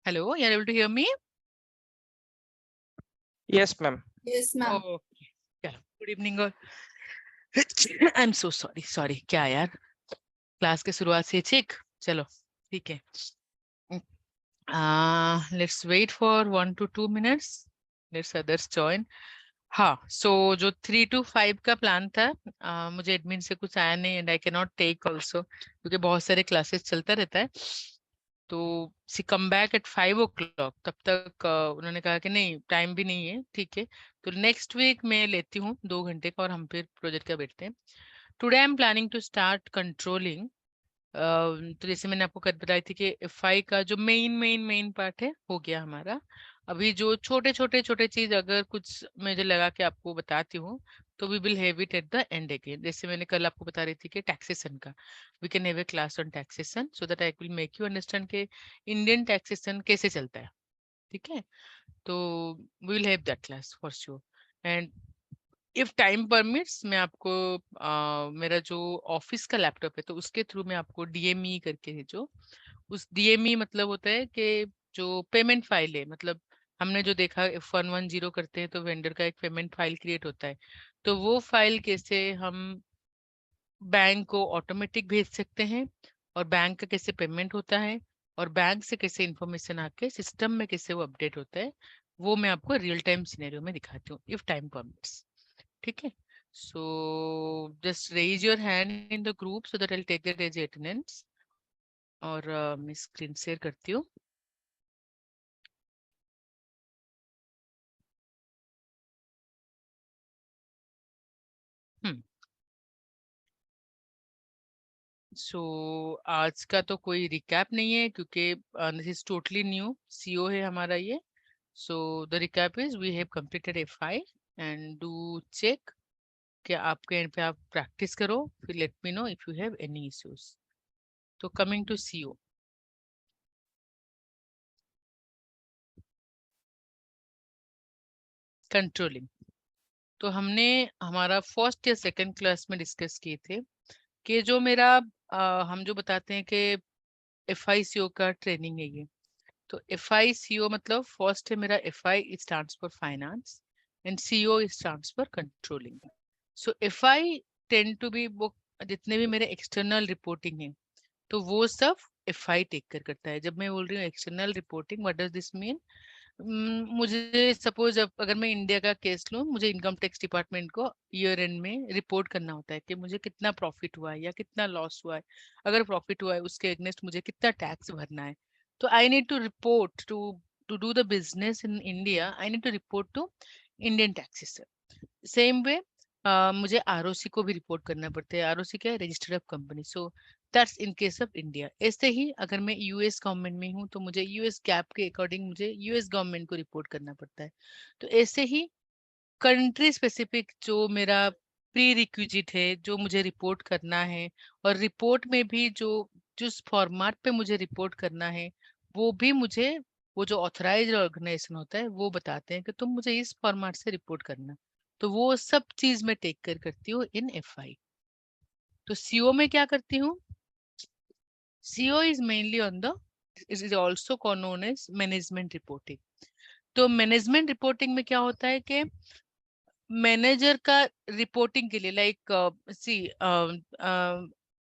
Hello, you are able to hear me? Yes, ma'am. Yes, ma'am. Okay. Yeah. Good evening all. I'm so sorry. क्या यार? Class के शुरुआत से check. चलो, ठीक है. Let's wait for 1 to 2 minutes. Let's others join. हाँ, so जो 3 to 5 का प्लान था, मुझे एडमिन से कुछ आया नहीं and I can not take also क्योंकि बहुत सारे क्लासेस चलता रहता है. तो सी कम बैक एट 5 o'clock. तब तक उन्होंने कहा कि नहीं, टाइम भी नहीं है. ठीक है, तो नेक्स्ट वीक मैं लेती हूँ 2 घंटे का और हम फिर प्रोजेक्ट का बैठते हैं. Today I am planning to start controlling. तो जैसे मैंने आपको कल बताई थी कि एफआई का जो मेन पार्ट है हो गया हमारा. अभी जो छोटे चीज अगर कुछ मुझे लगा कि आपको बताती हूँ तो we will have it at the end again. जैसे मैंने कल आपको बता रही थी कि टैक्सेशन का we can have a class on taxation so that I will make you understand के इंडियन टैक्सेशन कैसे चलता है. ठीक है, तो we will have that class for sure. And if time permits मैं आपको मेरा जो ऑफिस का लैपटॉप है तो उसके थ्रू मैं आपको डीएमई करके है जो उस डीएमई मतलब होता है कि जो पेमेंट फाइल है, मतलब हमने जो देखा F110 करते हैं तो वेंडर का एक पेमेंट फाइल क्रिएट होता है. तो वो फाइल कैसे हम बैंक को ऑटोमेटिक भेज सकते हैं और बैंक का कैसे पेमेंट होता है और बैंक से कैसे इंफॉर्मेशन आके सिस्टम में कैसे वो अपडेट होता है, वो मैं आपको रियल टाइम सिनेरियो में दिखाती हूँ इफ टाइम परमिट्स. ठीक है, so just raise your hand in the group so that I will take that as attendance. और मैं स्क्रीन शेयर करती हूँ. सो आज का तो कोई रिकैप नहीं है क्योंकि this is totally new CO है हमारा ये. So the recap is we have completed F5 and do check कि आपके एंड पे आप प्रैक्टिस करो, फिर let me know if you have any issues. तो कमिंग टू सीओ कंट्रोलिंग, तो हमने हमारा फर्स्ट या सेकंड क्लास में डिस्कस किए थे कि जो मेरा हम जो बताते हैं कि FICO का ट्रेनिंग है ये. तो FICO मतलब फर्स्ट है मेरा FI stands for finance and CO stands for controlling. So FI tend to be वो जितने भी मेरे एक्सटर्नल रिपोर्टिंग है तो वो सब FI टेक कर करता है. जब मैं बोल रही हूँ external reporting, what does this mean? मुझे सपोज अगर मैं इंडिया का केस लूँ, मुझे इनकम टैक्स डिपार्टमेंट को ईयर एंड में रिपोर्ट करना होता है कि मुझे कितना प्रॉफिट हुआ है या कितना लॉस हुआ है. अगर प्रॉफिट हुआ है उसके अगेंस्ट मुझे कितना टैक्स भरना है. तो I need to report to do the business in India. I need to report to Indian taxes. Same way मुझे आरओसी को भी रिपोर्ट करना पड़ता है. आरओसी क्या है? Registered of company. So that's in case of India. ऐसे ही अगर मैं यूएस गवर्नमेंट में हूँ तो मुझे यूएस गैप के अकॉर्डिंग मुझे यूएस गवर्नमेंट को रिपोर्ट करना पड़ता है. तो ऐसे ही कंट्री स्पेसिफिक जो मेरा प्री रिक्विजिट है जो मुझे रिपोर्ट करना है और रिपोर्ट में भी जो जिस फॉर्मेट पे मुझे रिपोर्ट करना है वो भी मुझे वो जो ऑथराइज्ड ऑर्गेनाइजेशन होता है वो बताते हैं कि तुम मुझे इस फॉर्मेट से रिपोर्ट करना. तो वो सब चीज मैं टेक कर करती हूँ इन FI. तो सीओ में क्या करती हूँ? CO is mainly on the is also known as management reporting. तो मैनेजमेंट रिपोर्टिंग में क्या होता है कि मैनेजर का रिपोर्टिंग के लिए लाइक सी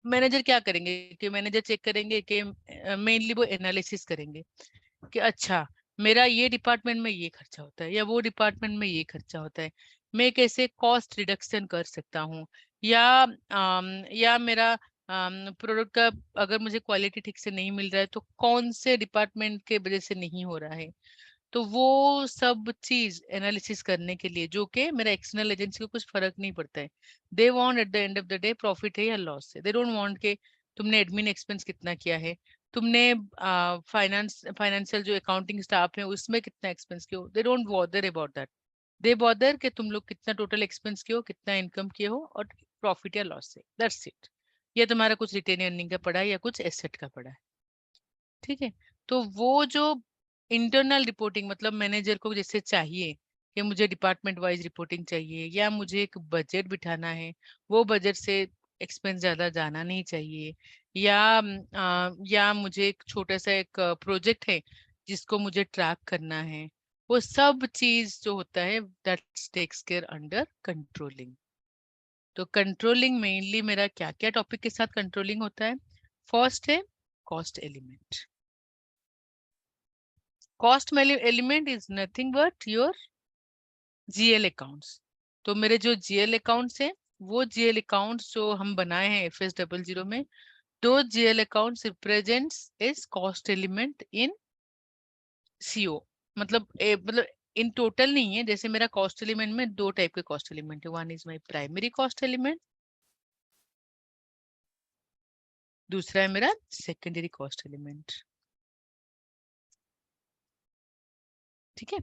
मैनेजर क्या करेंगे कि मैनेजर चेक करेंगे कि मेनली वो एनालिसिस करेंगे कि अच्छा मेरा ये डिपार्टमेंट में ये खर्चा होता है या वो डिपार्टमेंट में ये खर्चा होता है, मैं कैसे कॉस्ट रिडक्शन कर सकता हूँ. या मेरा प्रोडक्ट का अगर मुझे क्वालिटी ठीक से नहीं मिल रहा है तो कौन से डिपार्टमेंट के वजह से नहीं हो रहा है. तो वो सब चीज एनालिसिस करने के लिए जो कि मेरा एक्सटर्नल एजेंसी को कुछ फर्क नहीं पड़ता है. They want eight the end of the day profit है या लॉस है. दे डोंट वांट के तुमने एडमिन एक्सपेंस कितना किया है, तुमने फाइनेंशियल जो अकाउंटिंग स्टाफ है उसमें कितना एक्सपेंस किया. They don't bother about that. They bother कि तुम लोग कितना टोटल एक्सपेंस किए हो, कितना इनकम किए हो और प्रॉफिट या लॉस है. That's it. ये तुम्हारा कुछ रिटेन अर्निंग का पड़ा है या कुछ एसेट का पड़ा है. ठीक है, तो वो जो इंटरनल रिपोर्टिंग मतलब मैनेजर को जैसे चाहिए कि मुझे डिपार्टमेंट वाइज रिपोर्टिंग चाहिए या मुझे एक बजट बिठाना है, वो बजट से एक्सपेंस ज्यादा जाना नहीं चाहिए. या मुझे एक छोटा सा एक प्रोजेक्ट है जिसको मुझे ट्रैक करना है, वो सब चीज जो होता है that takes care under controlling. तो कंट्रोलिंग मेनली मेरा क्या क्या टॉपिक के साथ कंट्रोलिंग होता है? फर्स्ट है cost element. Cost element is nothing but your GL accounts. तो मेरे जो जीएल अकाउंट्स हैं, वो जीएल अकाउंट्स जो हम बनाए हैं FS00 में, दो GL accounts represents is cost element in CO. मतलब इन टोटल नहीं है, जैसे मेरा कॉस्ट एलिमेंट में दो टाइप के कॉस्ट एलिमेंट है, one is my primary cost element, दूसरा है मेरा सेकेंडरी कॉस्ट एलिमेंट। ठीक है।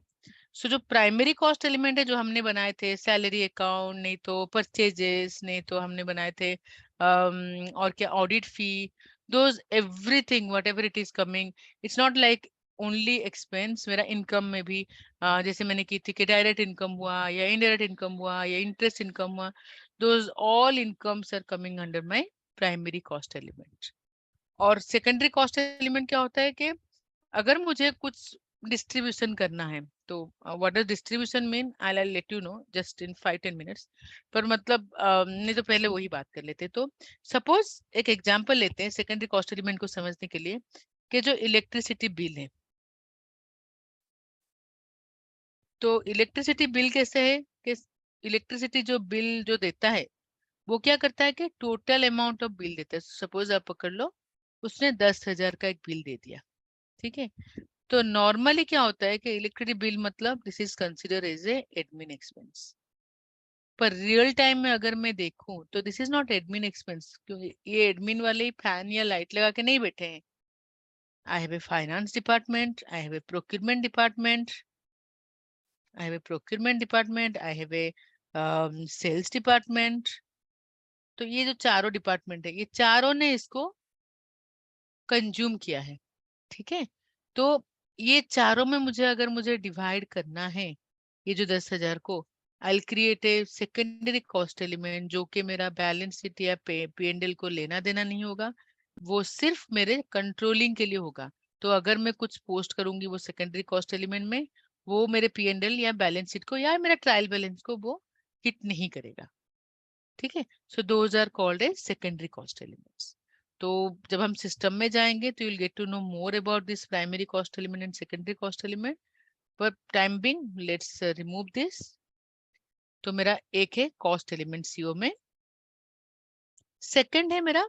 सो जो प्राइमरी कॉस्ट एलिमेंट है जो हमने बनाए थे, सैलरी अकाउंट, नहीं तो परचेजेस, नहीं तो हमने बनाए थे और क्या, audit fee, those everything what ever it is coming, it's not like only expense. मेरा इनकम में भी जैसे मैंने की थी कि डायरेक्ट इनकम हुआ या इनडायरेक्ट इनकम हुआ या इंटरेस्ट इनकम हुआ, those all incomes are coming under my primary cost element. और सेकेंडरी कॉस्ट एलिमेंट क्या होता है कि अगर मुझे कुछ डिस्ट्रीब्यूशन करना है, तो what does distribution mean, I let you know just in 5-10 minutes. पर मतलब नहीं तो पहले वही बात कर लेते। तो सपोज एक एग्जांपल लेते हैं सेकेंडरी कॉस्ट एलिमेंट को समझने के लिए, कि जो इलेक्ट्रिसिटी बिल है, तो इलेक्ट्रिसिटी बिल कैसे है कि इलेक्ट्रिसिटी जो बिल जो देता है, वो क्या करता है कि टोटल अमाउंट ऑफ बिल देता है। सपोज आप पकड़ लो, उसने 10,000 का एक बिल दे दिया। ठीक है। तो नॉर्मली क्या होता है कि इलेक्ट्रिसिटी बिल मतलब this is consider as a admin expense. पर रियल टाइम में अगर मैं देखूं तो this is not admin expense, क्योंकि ये एडमिन वाले ही फैन या लाइट लगा के नहीं बैठे हैं। I have a finance department, I have a procurement department, I have a sales department. तो ये जो चारों डिपार्टमेंट है, ये चारों ने इसको कंज्यूम किया है। ठीक है। तो ये चारों में मुझे अगर मुझे डिवाइड करना है ये जो 10,000 को, I create a secondary cost element जो कि मेरा बैलेंस शीट या P&L को लेना देना नहीं होगा, वो सिर्फ मेरे कंट्रोलिंग के लिए होगा। तो अगर मैं कुछ पोस्ट करूंगी वो सेकेंडरी कॉस्ट एलिमेंट में, वो मेरे P&L या बैलेंस शीट को या मेरा ट्रायल बैलेंस को वो हिट नहीं करेगा। ठीक है। So those are called a secondary cost elements. तो जब हम सिस्टम में जाएंगे तो you'll get to know more about this primary cost element and secondary cost element. पर time being let's remove this. तो मेरा एक है कॉस्ट एलिमेंट सीओ में, सेकंड है मेरा,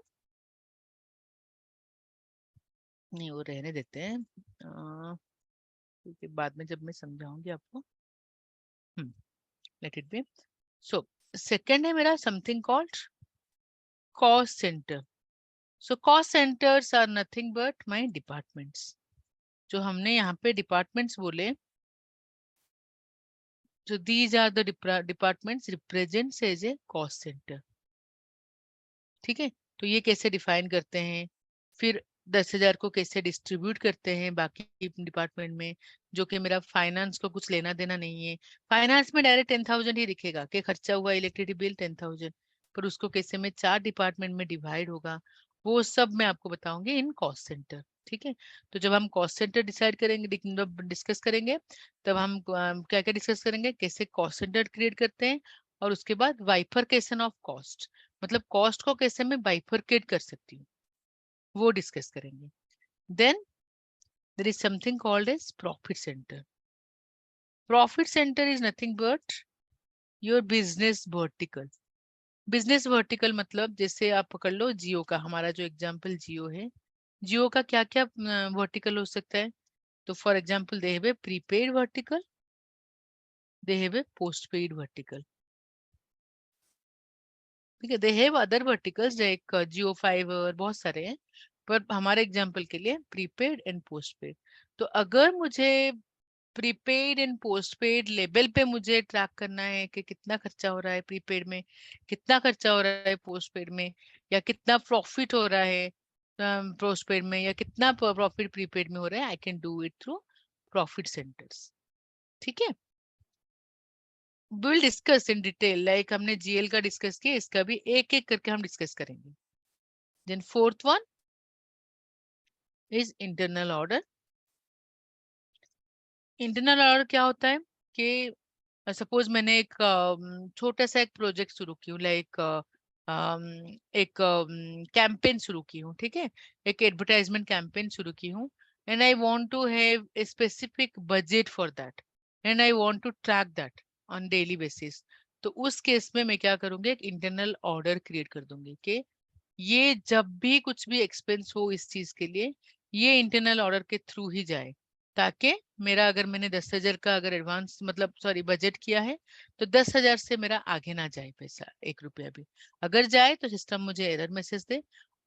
नहीं वो रहने देते हैं क्योंकि बाद में जब मैं समझाऊंगी आपको, let it be. So second है मेरा something called cost center. So cost centers are nothing but my departments. जो हमने यहाँ पे डिपार्टमेंट्स बोले, so these are the departments represents as a cost center। ठीक है। तो ये कैसे डिफाइन करते हैं, फिर 10,000 को कैसे डिस्ट्रीब्यूट करते हैं बाकी डिपार्टमेंट में, जो कि मेरा फाइनेंस को कुछ लेना देना नहीं है। फाइनेंस में डायरेक्ट 10,000 ही दिखेगा कि खर्चा हुआ इलेक्ट्रिसिटी बिल 10,000, पर उसको कैसे में 4 डिपार्टमेंट में डिवाइड होगा, वो सब मैं आपको बताऊंगी इन कॉस्ट सेंटर। ठीक है। तो जब हम कॉस्ट सेंटर डिसाइड करेंगे, डिस्कस करेंगे, तब हम क्या क्या डिस्कस करेंगे, कैसे कॉस्ट सेंटर क्रिएट करते हैं, और उसके बाद वाइफरकेशन ऑफ कॉस्ट, मतलब कॉस्ट को कैसे मैं बाइफरकेट कर सकती हूँ, वो डिस्कस करेंगे। Then there is something called as profit center. Profit center is nothing but your business vertical. Business vertical मतलब जैसे आप पकड़ लो जियो का, हमारा जो एग्जांपल जियो है, जियो का क्या क्या वर्टिकल हो सकता है। तो for example they have a prepaid vertical, they have a postpaid vertical. ठीक है। They have other verticals like Jio fibre, बहुत सारे हैं, पर हमारे एग्जांपल के लिए प्रीपेड एंड पोस्टपेड। तो अगर मुझे प्रीपेड एंड पोस्टपेड लेवल पे मुझे ट्रैक करना है कि कितना खर्चा हो रहा है प्रीपेड में, कितना खर्चा हो रहा है पोस्टपेड में, या कितना प्रॉफिट हो रहा है पोस्टपेड में, या कितना प्रॉफिट प्रीपेड में हो रहा है, I can do it through profit centers. ठीक है। Will discuss in detail, like हमने जीएल का डिस्कस किया, इसका भी एक एक करके हम डिस्कस करेंगे। Then fourth one is internal order. Internal order क्या होता है कि सपोज मैंने एक छोटा सा एक प्रोजेक्ट शुरू की हूँ, लाइक एक कैंपेन शुरू की हूँ, ठीक है, एक एडवर्टाइजमेंट कैंपेन शुरू की हूँ, and I want to have a specific budget for that, and I want to track that on daily basis. तो उस केस में मैं क्या करूंगी, एक इंटरनल ऑर्डर क्रिएट कर दूंगी कि ये जब भी कुछ भी एक्सपेंस हो इस चीज के लिए, ये इंटरनल ऑर्डर के थ्रू ही जाए, ताकि मेरा अगर मैंने 10,000 का अगर एडवांस मतलब सॉरी बजट किया है, तो 10,000 से मेरा आगे ना जाए पैसा, 1 रुपया भी। अगर जाए तो सिस्टम मुझे एरर मैसेज दे,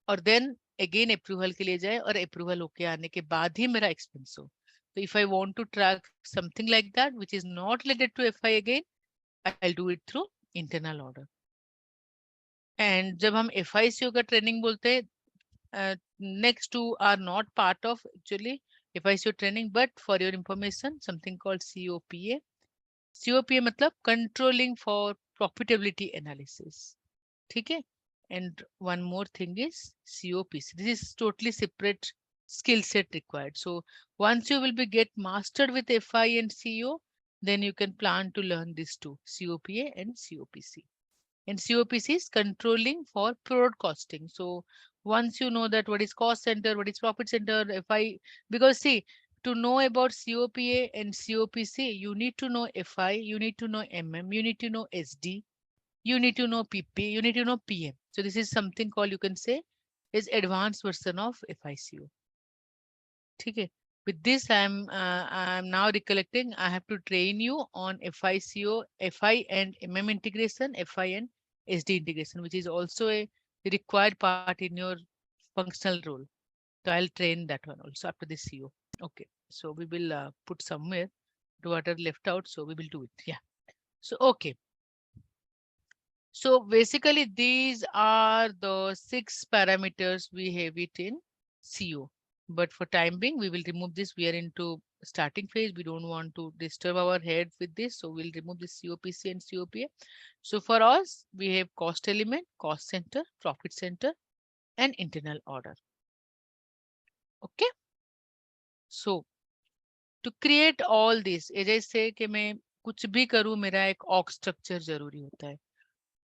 और देन अगेन अप्रूवल के लिए जाए, और अप्रूवल होके आने के बाद ही मेरा एक्सपेंस हो। तो if I want to track something like that which is not related to FI, again I will do it through internal order. And जब हम एफआईसीओ का ट्रेनिंग बोलते हैं, next two are not part of actually FICO training, but for your information, something called COPA. COPA मतलब controlling for profitability analysis, ठीक है? And one more thing is COPC. This is totally separate skill set required. So once you will be get mastered with FI and CO, then you can plan to learn these two, COPA and COPC. And COPC is controlling for product costing. So once you know that what is cost center, what is profit center, FI, because see, to know about COPA and COPC, you need to know FI, you need to know you need to know SD, you need to know PP, you need to know PM. So this is something called, you can say, is advanced version of FICO. Okay. With this, I'm now recollecting. I have to train you on FICO, FI and integration, FI and SD integration, which is also a required part in your functional role. So I'll train that one also after this CO. Okay. So we will put somewhere what are left out. So we will do it. Yeah. So okay. So basically, these are the 6 parameters we have it in CO. But for time being, we will remove this. We are into starting phase. We don't want to disturb our head with this. So we'll remove this COPC and COPA. So for us, we have cost element, cost center, profit center, and internal order. Okay. So to create all this, जैसे कि मैं कुछ भी करूँ, मेरा एक org structure जरूरी होता है।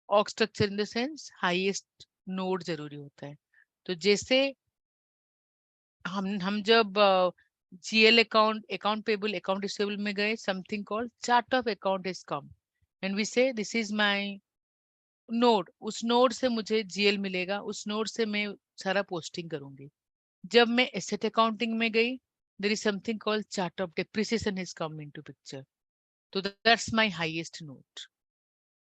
Org structure in the sense highest node जरूरी होता है। तो जैसे हम जब GL account, account payable, account receivable में गए, something called chart of account is come, and we say this is my node. उस नोड से मुझे जीएल मिलेगा, उस नोड से मैं सारा पोस्टिंग करूंगी। जब मैं एसेट अकाउंटिंग में गई, there is something called chart of depreciation is come into picture, तो दैट्स माय हाईएस्ट नोड।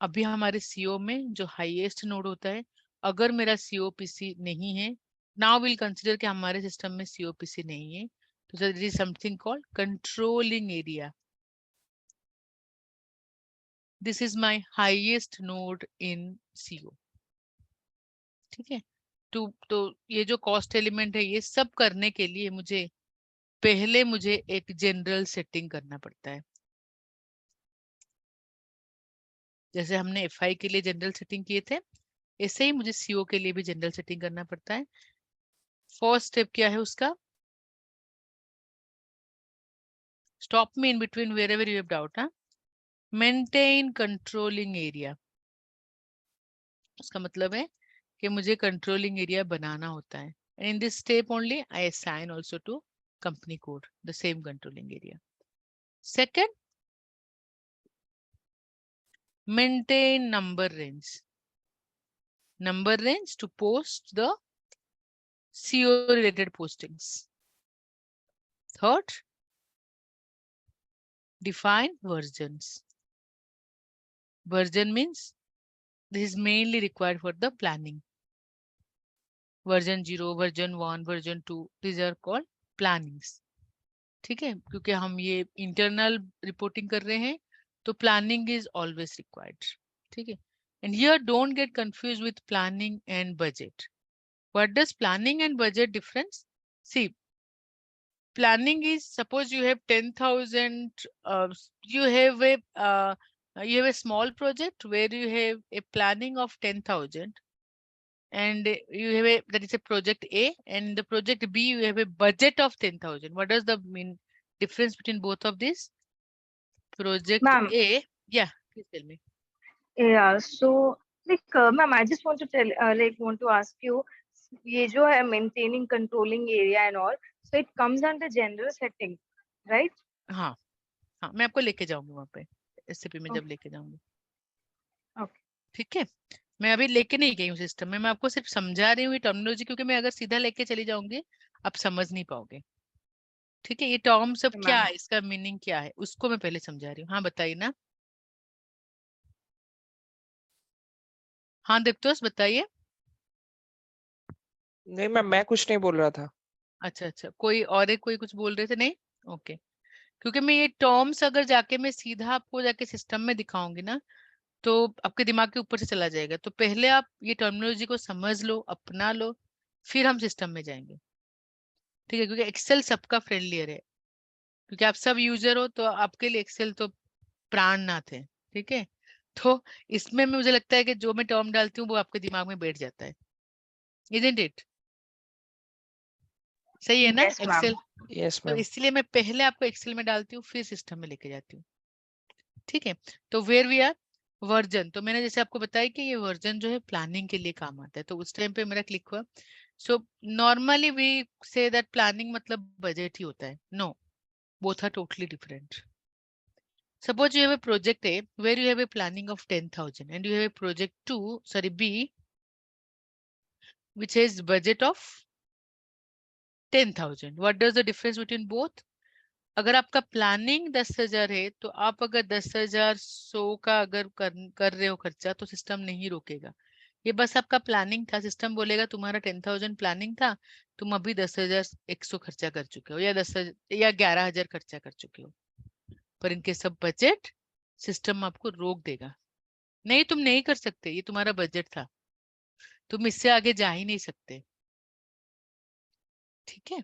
अभी हमारे सीओ में जो हाईएस्ट नोड होता है, अगर मेरा सीओपीसी नहीं है, नाउ विल कंसीडर कि हमारे सिस्टम में सीओपीसी नहीं है, तो there is something called controlling area. This is my highest node in CO, ठीक है? तो ये जो कॉस्ट एलिमेंट है, ये सब करने के लिए मुझे पहले एक जनरल सेटिंग करना पड़ता है। जैसे हमने एफआई के लिए जनरल सेटिंग किए थे, ऐसे ही मुझे सीओ के लिए भी जनरल सेटिंग करना पड़ता है। फर्स्ट स्टेप क्या है उसका? Stop me in between wherever you have doubt. Maintain controlling area. उसका मतलब है कि मुझे controlling area बनाना होता है. And in this step only, I assign also to company code the same controlling area. Second, maintain number range. Number range to post the CO related postings. Third, define versions. Version means this is mainly required for the planning. Version 0, version 1, version 2, these are called plannings. ठीक है, क्योंकि हम ये internal reporting कर रहे हैं, तो planning is always required, ठीक है? And here don't get confuse with planning and budget. What does planning and budget difference? See, planning is, suppose you have 10,000, you have a small project where you have a planning of 10,000, and you have that is a project A, and the project B you have a budget of 10,000. What does the mean difference between both of these? Project Ma'am, A, yeah, please tell me. yeah, so like ma'am, I just want to tell want to ask you, ये जो है maintaining controlling area and all, so it comes under general setting, right? हाँ हाँ, मैं आपको लेके जाऊंगी वहां पे एससीपी में, जब Okay, लेके जाऊंगी। okay, ठीक है, मैं अभी लेके नहीं गई हूँ सिस्टम में, मैं आपको सिर्फ समझा रही हूँ टर्मिनोलॉजी, क्योंकि मैं अगर सीधा लेके चली जाऊंगी आप समझ नहीं पाओगे। ठीक है, ये टर्म सब okay, क्या ma'am. है, इसका मीनिंग क्या है, उसको मैं पहले समझा रही हूँ। हाँ बताइए ना। हाँ देवतोष बताइए। नहीं मैम, मैं कुछ नहीं बोल रहा था। अच्छा अच्छा, कोई और एक कोई कुछ बोल रहे थे, नहीं? ओके, क्योंकि मैं ये टर्म्स अगर जाके मैं सीधा आपको जाके सिस्टम में दिखाऊंगी ना, तो आपके दिमाग के ऊपर से चला जाएगा। तो पहले आप ये टर्मिनोलॉजी को समझ लो, अपना लो, फिर हम सिस्टम में जाएंगे। ठीक है, क्योंकि एक्सेल सबका फ्रेंडलियर है, क्योंकि आप सब यूजर हो, तो आपके लिए एक्सेल तो प्राणनाथ है। ठीक है, तो इसमें मुझे लगता है कि जो मैं टर्म डालती हूँ वो आपके दिमाग में बैठ जाता है, इजंट इट? सही है ना Yes, एक्सेल? ma'am. यस तो मैम। इसलिए मैं पहले आपको एक्सेल में डालती हूँ, फिर सिस्टम में लेके जाती हूँ। ठीक है, तो वेयर वी आर, वर्जन, तो मैंने जैसे आपको बताया कि ये वर्जन जो है प्लानिंग के लिए काम आता है, तो उस टाइम पे मेरा क्लिक हुआ। So normally we say that planning मतलब बजट ही होता है। No, both are totally different. Suppose you have a project A where you have a planning of 10,000 and you have a project 2, sorry, B, which has budget of 10,000. What does the difference between both? अगर आपका planning 10,000 है, तो आप अगर 10,100 का अगर कर रहे हो खर्चा, तो सिस्टम नहीं रोकेगा। ये बस आपका प्लानिंग था, सिस्टम बोलेगा तुम्हारा 10,000 प्लानिंग था, तुम अभी 10,100 खर्चा कर चुके हो, या 10,000 या 11,000 खर्चा कर चुके हो। पर इनके सब बजट सिस्टम आपको रोक देगा, नहीं तुम नहीं कर सकते, ये तुम्हारा बजट था, तुम इससे आगे जा ही नहीं सकते। ठीक है,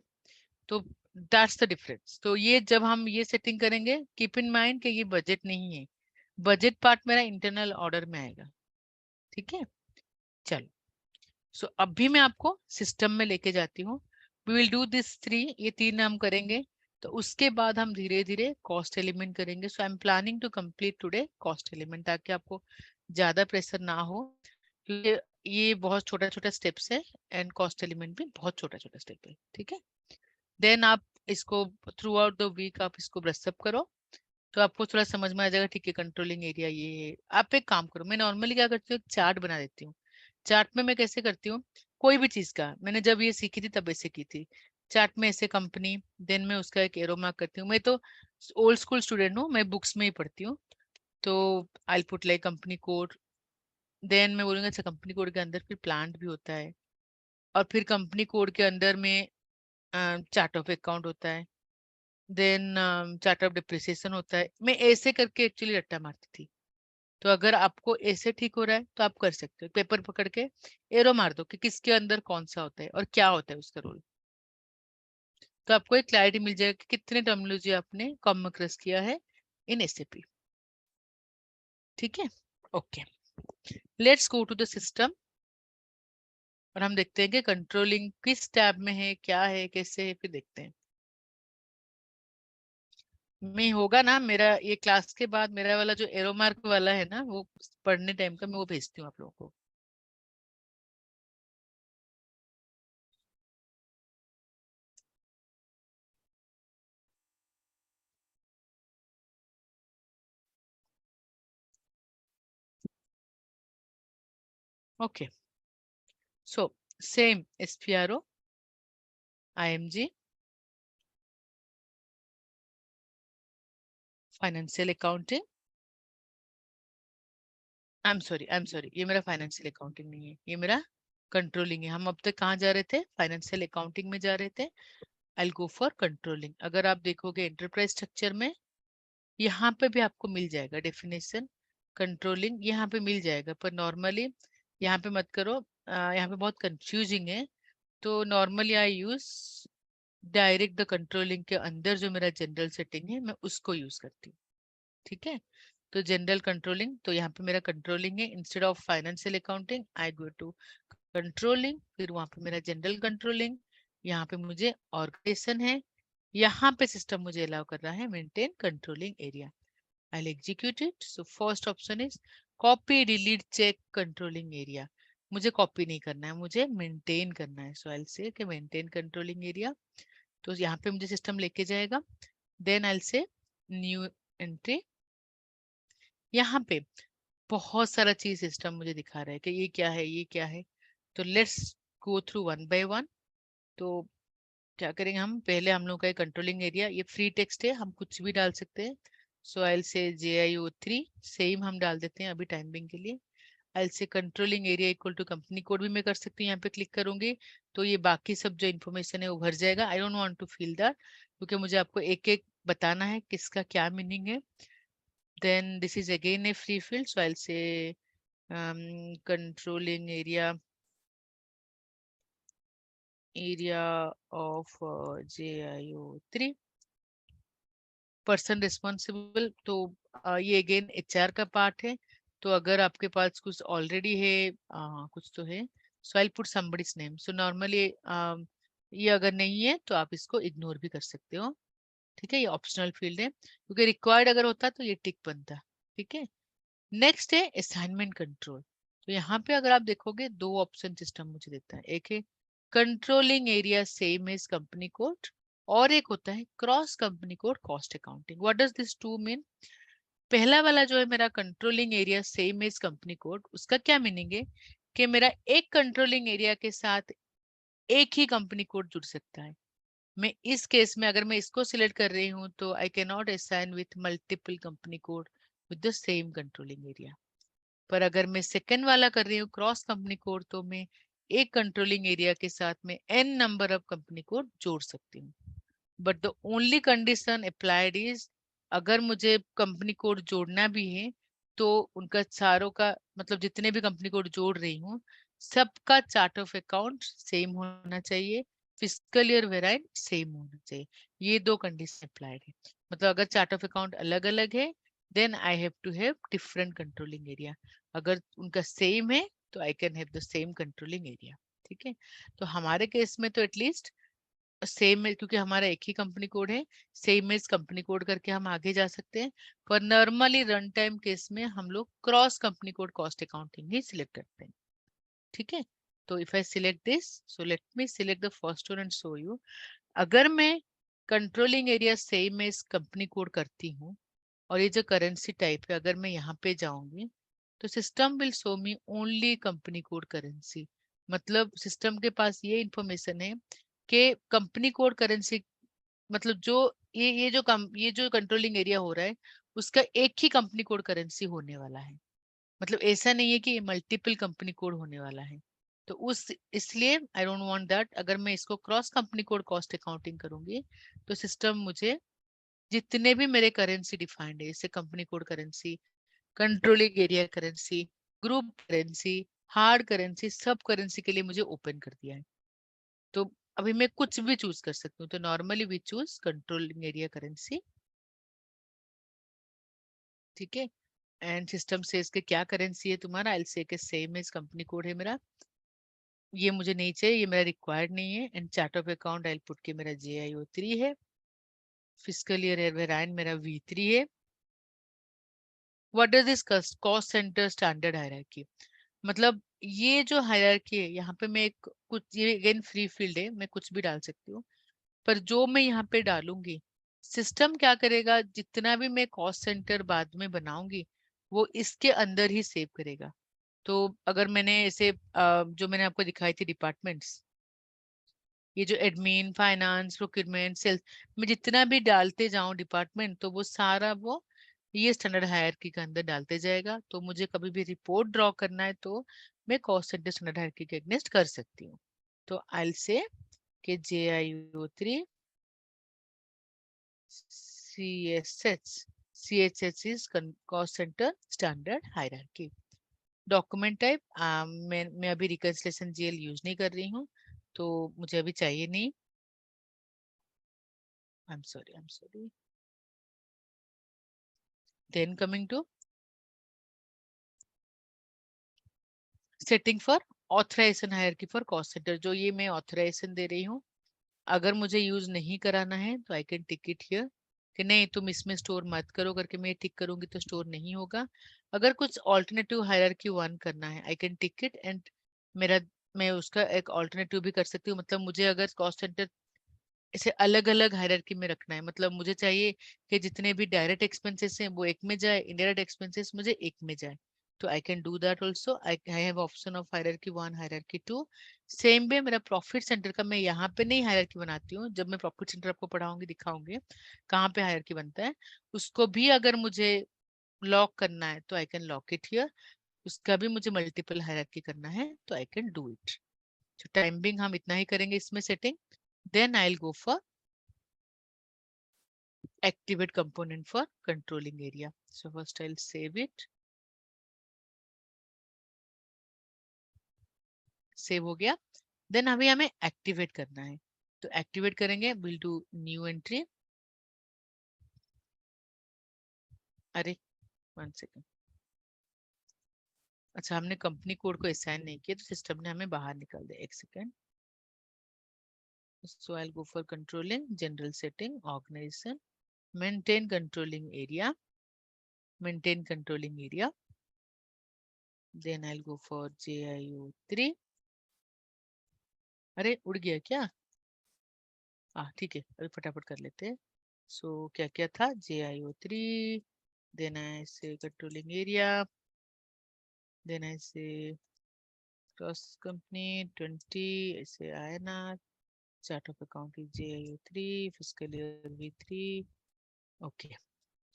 तो दैट्स द डिफरेंस। तो ये जब हम ये सेटिंग करेंगे, कीप इन माइंड कि ये बजट नहीं है, बजट पार्ट मेरा इंटरनल ऑर्डर में आएगा। ठीक है, चलो, सो अभी मैं आपको सिस्टम में लेके जाती हूँ। वी विल डू दिस 3, ये 3 हम करेंगे, तो उसके बाद हम धीरे धीरे कॉस्ट एलिमेंट करेंगे। So I am planning to complete today cost element, ताकि आपको ज्यादा प्रेशर ना हो, क्योंकि ये बहुत छोटा छोटा स्टेप्स है, एंड कॉस्ट एलिमेंट भी बहुत छोटा छोटा स्टेप है। ठीक है, देन आप इसको थ्रू आउट द वीक आप इसको ब्रश अप करो, तो आपको थोड़ा समझ में आ जाएगा। ठीक है, कंट्रोलिंग एरिया ये है। आप एक काम करो, मैं नॉर्मली क्या करती हूँ, चार्ट बना देती हूँ। चार्ट में मैं कैसे करती हूँ, कोई भी चीज का, मैंने जब ये सीखी थी तब ऐसे की थी। चार्ट में ऐसे कंपनी, देन मैं उसका एक एरो मार्क करती हूँ। मैं तो ओल्ड स्कूल स्टूडेंट हूँ, मैं बुक्स में ही पढ़ती हूँ। तो I put like company code, then मैं बोलूंगा अच्छा कंपनी कोड के अंदर फिर प्लांट भी होता है, और फिर कंपनी कोड के अंदर में चार्ट ऑफ अकाउंट होता है, देन चार्ट ऑफ डिप्रिसिएशन होता है। मैं ऐसे करके एक्चुअली रट्टा मारती थी। तो अगर आपको ऐसे ठीक हो रहा है तो आप कर सकते हो, पेपर पकड़ के एरो मार दो कि किसके अंदर कौन सा होता है और क्या होता है उसका रोल। तो आपको एक क्लैरिटी मिल जाएगा कि कितने टर्मिनोलॉजी आपने कॉमन क्रस किया है इन एसएपी। ठीक है, okay, let's go to the system, और हम देखते हैं कि कंट्रोलिंग किस टैब में है, क्या है, कैसे है, फिर देखते हैं। मैं होगा ना मेरा ये क्लास के बाद, मेरा वाला जो एरो मार्क वाला है ना, वो पढ़ने टाइम का मैं वो भेजती हूँ आप लोगों को। Okay, so same SPRO, IMG, financial accounting, I am sorry, ये मेरा फाइनेंशियल अकाउंटिंग नहीं है, ये मेरा कंट्रोलिंग है। हम अब तक कहाँ जा रहे थे, फाइनेंशियल अकाउंटिंग में जा रहे थे। आई गो फॉर कंट्रोलिंग। अगर आप देखोगे एंटरप्राइज स्ट्रक्चर में, यहाँ पे भी आपको मिल जाएगा डेफिनेशन कंट्रोलिंग, यहाँ पे मिल जाएगा, पर नॉर्मली यहाँ पे मत करो, यहाँ पे बहुत कंफ्यूजिंग है। तो normally I use direct the controlling के अंदर जो मेरा जनरल सेटिंग है, मैं उसको यूज करती हूँ। ठीक है, तो जनरल कंट्रोलिंग, तो यहाँ पे मेरा कंट्रोलिंग है, instead of financial accounting I go to controlling, फिर वहां पे मेरा जनरल कंट्रोलिंग, यहाँ पे मुझे ऑर्गेनाइजेशन है, यहाँ पे सिस्टम मुझे अलाउ कर रहा है maintain controlling area. I'll execute it. So first option is copy, delete, check controlling area. मुझे कॉपी नहीं करना है, मुझे मेंटेन करना है. So I'll say कि मेंटेन कंट्रोलिंग एरिया. तो यहाँ पे मुझे सिस्टम लेके जाएगा. Then I'll say new entry. यहाँ पे बहुत सारा चीज सिस्टम मुझे दिखा रहा है कि ये क्या है, ये क्या है. तो let's go through one by one. तो क्या करेंगे हम, पहले हम लोग का कंट्रोलिंग एरिया, ये फ्री टेक्स्ट है, हम कुछ भी डाल सकते हैं. सो आई से JIO3 सेम हम डाल देते हैं अभी टाइमिंग के लिए. I say controlling area equal to company code भी मैं कर सकती हूँ. यहाँ पे क्लिक करूंगी तो ये बाकी सब जो इन्फॉर्मेशन है वो भर जाएगा. I don't want to feel that, क्योंकि मुझे आपको एक एक बताना है किसका क्या मीनिंग है. Then this is again a free field. So I say controlling area of JIO3 person responsible. तो ये अगेन HR का पार्ट है. तो अगर आपके पास कुछ ऑलरेडी है, कुछ तो है, so I put somebody's name. So normally ये अगर नहीं है तो आप इसको इग्नोर भी कर सकते हो. ठीक है, ये ऑप्शनल फील्ड है, क्योंकि रिक्वायर्ड अगर होता तो ये टिक बनता. ठीक है. नेक्स्ट है असाइनमेंट कंट्रोल. तो यहाँ पे अगर आप देखोगे दो ऑप्शन सिस्टम मुझे देता है. एक है controlling area same as company code, और एक होता है cross company code cost accounting. What does this to mean? पहला वाला जो है मेरा controlling area same as company code, उसका क्या मीनिंग है कि मेरा एक कंट्रोलिंग एरिया के साथ एक ही कंपनी कोड जुड़ सकता है. मैं इस केस में अगर मैं इसको सिलेक्ट कर रही हूँ तो I can not assign with multiple company code with the same controlling area. पर अगर मैं सेकंड वाला कर रही हूँ क्रॉस कंपनी कोड, तो मैं एक कंट्रोलिंग एरिया के साथ में n number of company code जोड़ सकती हूँ. But the only condition applied is, अगर मुझे कंपनी कोड जोड़ना भी है तो उनका चारों का मतलब जितने भी कंपनी कोड जोड़ रही हूँ सबका चार्ट ऑफ अकाउंट सेम होना चाहिए, फिस्कल ईयर वेराइट सेम होना चाहिए. ये दो कंडीशन अप्लाइड है. मतलब अगर चार्ट ऑफ अकाउंट अलग अलग है then I have to have different controlling area. अगर उनका सेम है तो I can have the same controlling area. ठीक है. तो हमारे केस में तो एटलीस्ट सेम है, क्योंकि हमारा एक ही कंपनी कोड है, सेम एज कंपनी कोड करके हम आगे जा सकते हैं. पर नॉर्मली रन टाइम केस में हम लोग cross company code cost accounting ही सिलेक्ट करते हैं. ठीक है. तो if I select this, so let me select the first one and show you. अगर मैं controlling area same as company code करती हूँ और ये जो करेंसी टाइप है, अगर मैं यहाँ पे जाऊंगी तो system will show me only company code currency. मतलब सिस्टम के पास ये इंफॉर्मेशन है कि कंपनी कोड करेंसी, मतलब जो ये जो कंट्रोलिंग एरिया हो रहा है उसका एक ही कंपनी कोड करेंसी होने वाला है. मतलब ऐसा नहीं है कि ये मल्टीपल कंपनी कोड होने वाला है. तो उस इसलिए आई डोंट वांट दैट. अगर मैं इसको cross company code cost accounting करूंगी तो सिस्टम मुझे जितने भी मेरे करेंसी डिफाइंड है, जैसे company code currency, controlling area currency, group currency, hard currency, सब करेंसी के लिए मुझे ओपन कर दिया है. तो अभी मैं कुछ भी चूज कर सकती हूँ. तो normally we choose controlling area currency. ठीक है. एंड सिस्टम से इसके क्या करेंसी है तुम्हारा, आई से के सेम एज कंपनी कोड है मेरा. ये मुझे नहीं चाहिए, ये मेरा रिक्वायर्ड नहीं है. And chart of account I put के मेरा JIO3 है. फिस्कल ईयर वेराइन मेरा V3 है. What does this cost centre standard hierarchy? मतलब ये जो हायरार्की है यहाँ पे मैं एक कुछ, ये अगेन फ्री फील्ड है, मैं कुछ भी डाल सकती हूँ. पर जो मैं यहाँ पे डालूंगी सिस्टम क्या करेगा, जितना भी मैं कॉस्ट सेंटर बाद में बनाऊंगी वो इसके अंदर ही सेव करेगा. तो अगर मैंने ऐसे जो मैंने आपको दिखाई थी डिपार्टमेंट्स, ये जो एडमिन, फाइनेंस, प्रोक्यूरमेंट, सेल्स, मैं जितना भी डालते जाऊं डिपार्टमेंट तो वो सारा वो ये स्टैंडर्ड हायरार्की के अंदर डालते जाएगा. तो मुझे कभी भी रिपोर्ट ड्रॉ करना है तो मैं कॉस्ट सेंटर स्टैंडर्ड हायरार्की के अगेंस्ट कर सकती हूँ. तो आई से कि JIO3 CHH is cost center standard hierarchy. Document type मैं अभी रिकंसिलेशन GL यूज नहीं कर रही हूँ तो मुझे अभी चाहिए नहीं. I am sorry. Then coming to setting for authorization hierarchy for cost center. जो ये मैं ऑथराइजेशन दे रही हूँ अगर मुझे यूज नहीं कराना है तो I can tick it here कि नहीं तुम इसमें स्टोर मत करो करके मैं टिक करूंगी तो स्टोर नहीं होगा। अगर कुछ ऑल्टरनेटिव हायरार्की 1 करना है I can tick it and मेरा मैं उसका एक ऑल्टरनेटिव भी कर सकती हूँ। मतलब मुझे अगर कॉस्ट सेंटर इसे अलग अलग हायरार्की में रखना है, मतलब मुझे चाहिए कि जितने भी डायरेक्ट एक्सपेंसेस हैं वो एक में जाए, इनडायरेक्ट एक्सपेंसेस मुझे एक में जाए, तो I can do that also. I have option of hierarchy 1 hierarchy 2। Same way मेरा प्रॉफिट सेंटर का मैं यहाँ पे नहीं हायरार्की बनाती हूँ, जब मैं प्रॉफिट सेंटर आपको पढ़ाऊंगी दिखाऊंगी कहाँ पे हायरार्की बनता है। उसको भी अगर मुझे लॉक करना है तो I can lock it here. उसका भी मुझे मल्टीपल हायरार्की करना है तो आई कैन डू इट। तो टाइम बिंग हम इतना ही करेंगे इसमें setting. Then I will go for activate component for controlling area. So first I'll save it. Save हो गया। देन अभी हमें एक्टिवेट करना है, तो एक्टिवेट करेंगे विल डू न्यू एंट्री। अरे 1 सेकेंड, अच्छा हमने कंपनी कोड को असाइन नहीं किया तो सिस्टम ने हमें बाहर निकाल दिया। 1 second. So I'll go for controlling general setting organization maintain controlling area, maintain controlling area. Then I'll go for JIO3। अरे उड़ गया क्या? ठीक है अभी फटाफट कर लेते हैं। सो क्या क्या था? JIO3, then I say controlling area, then I से क्रॉस कंपनी 20, ऐसे INR, chart of account is JIO3, fiscal year V3। Okay,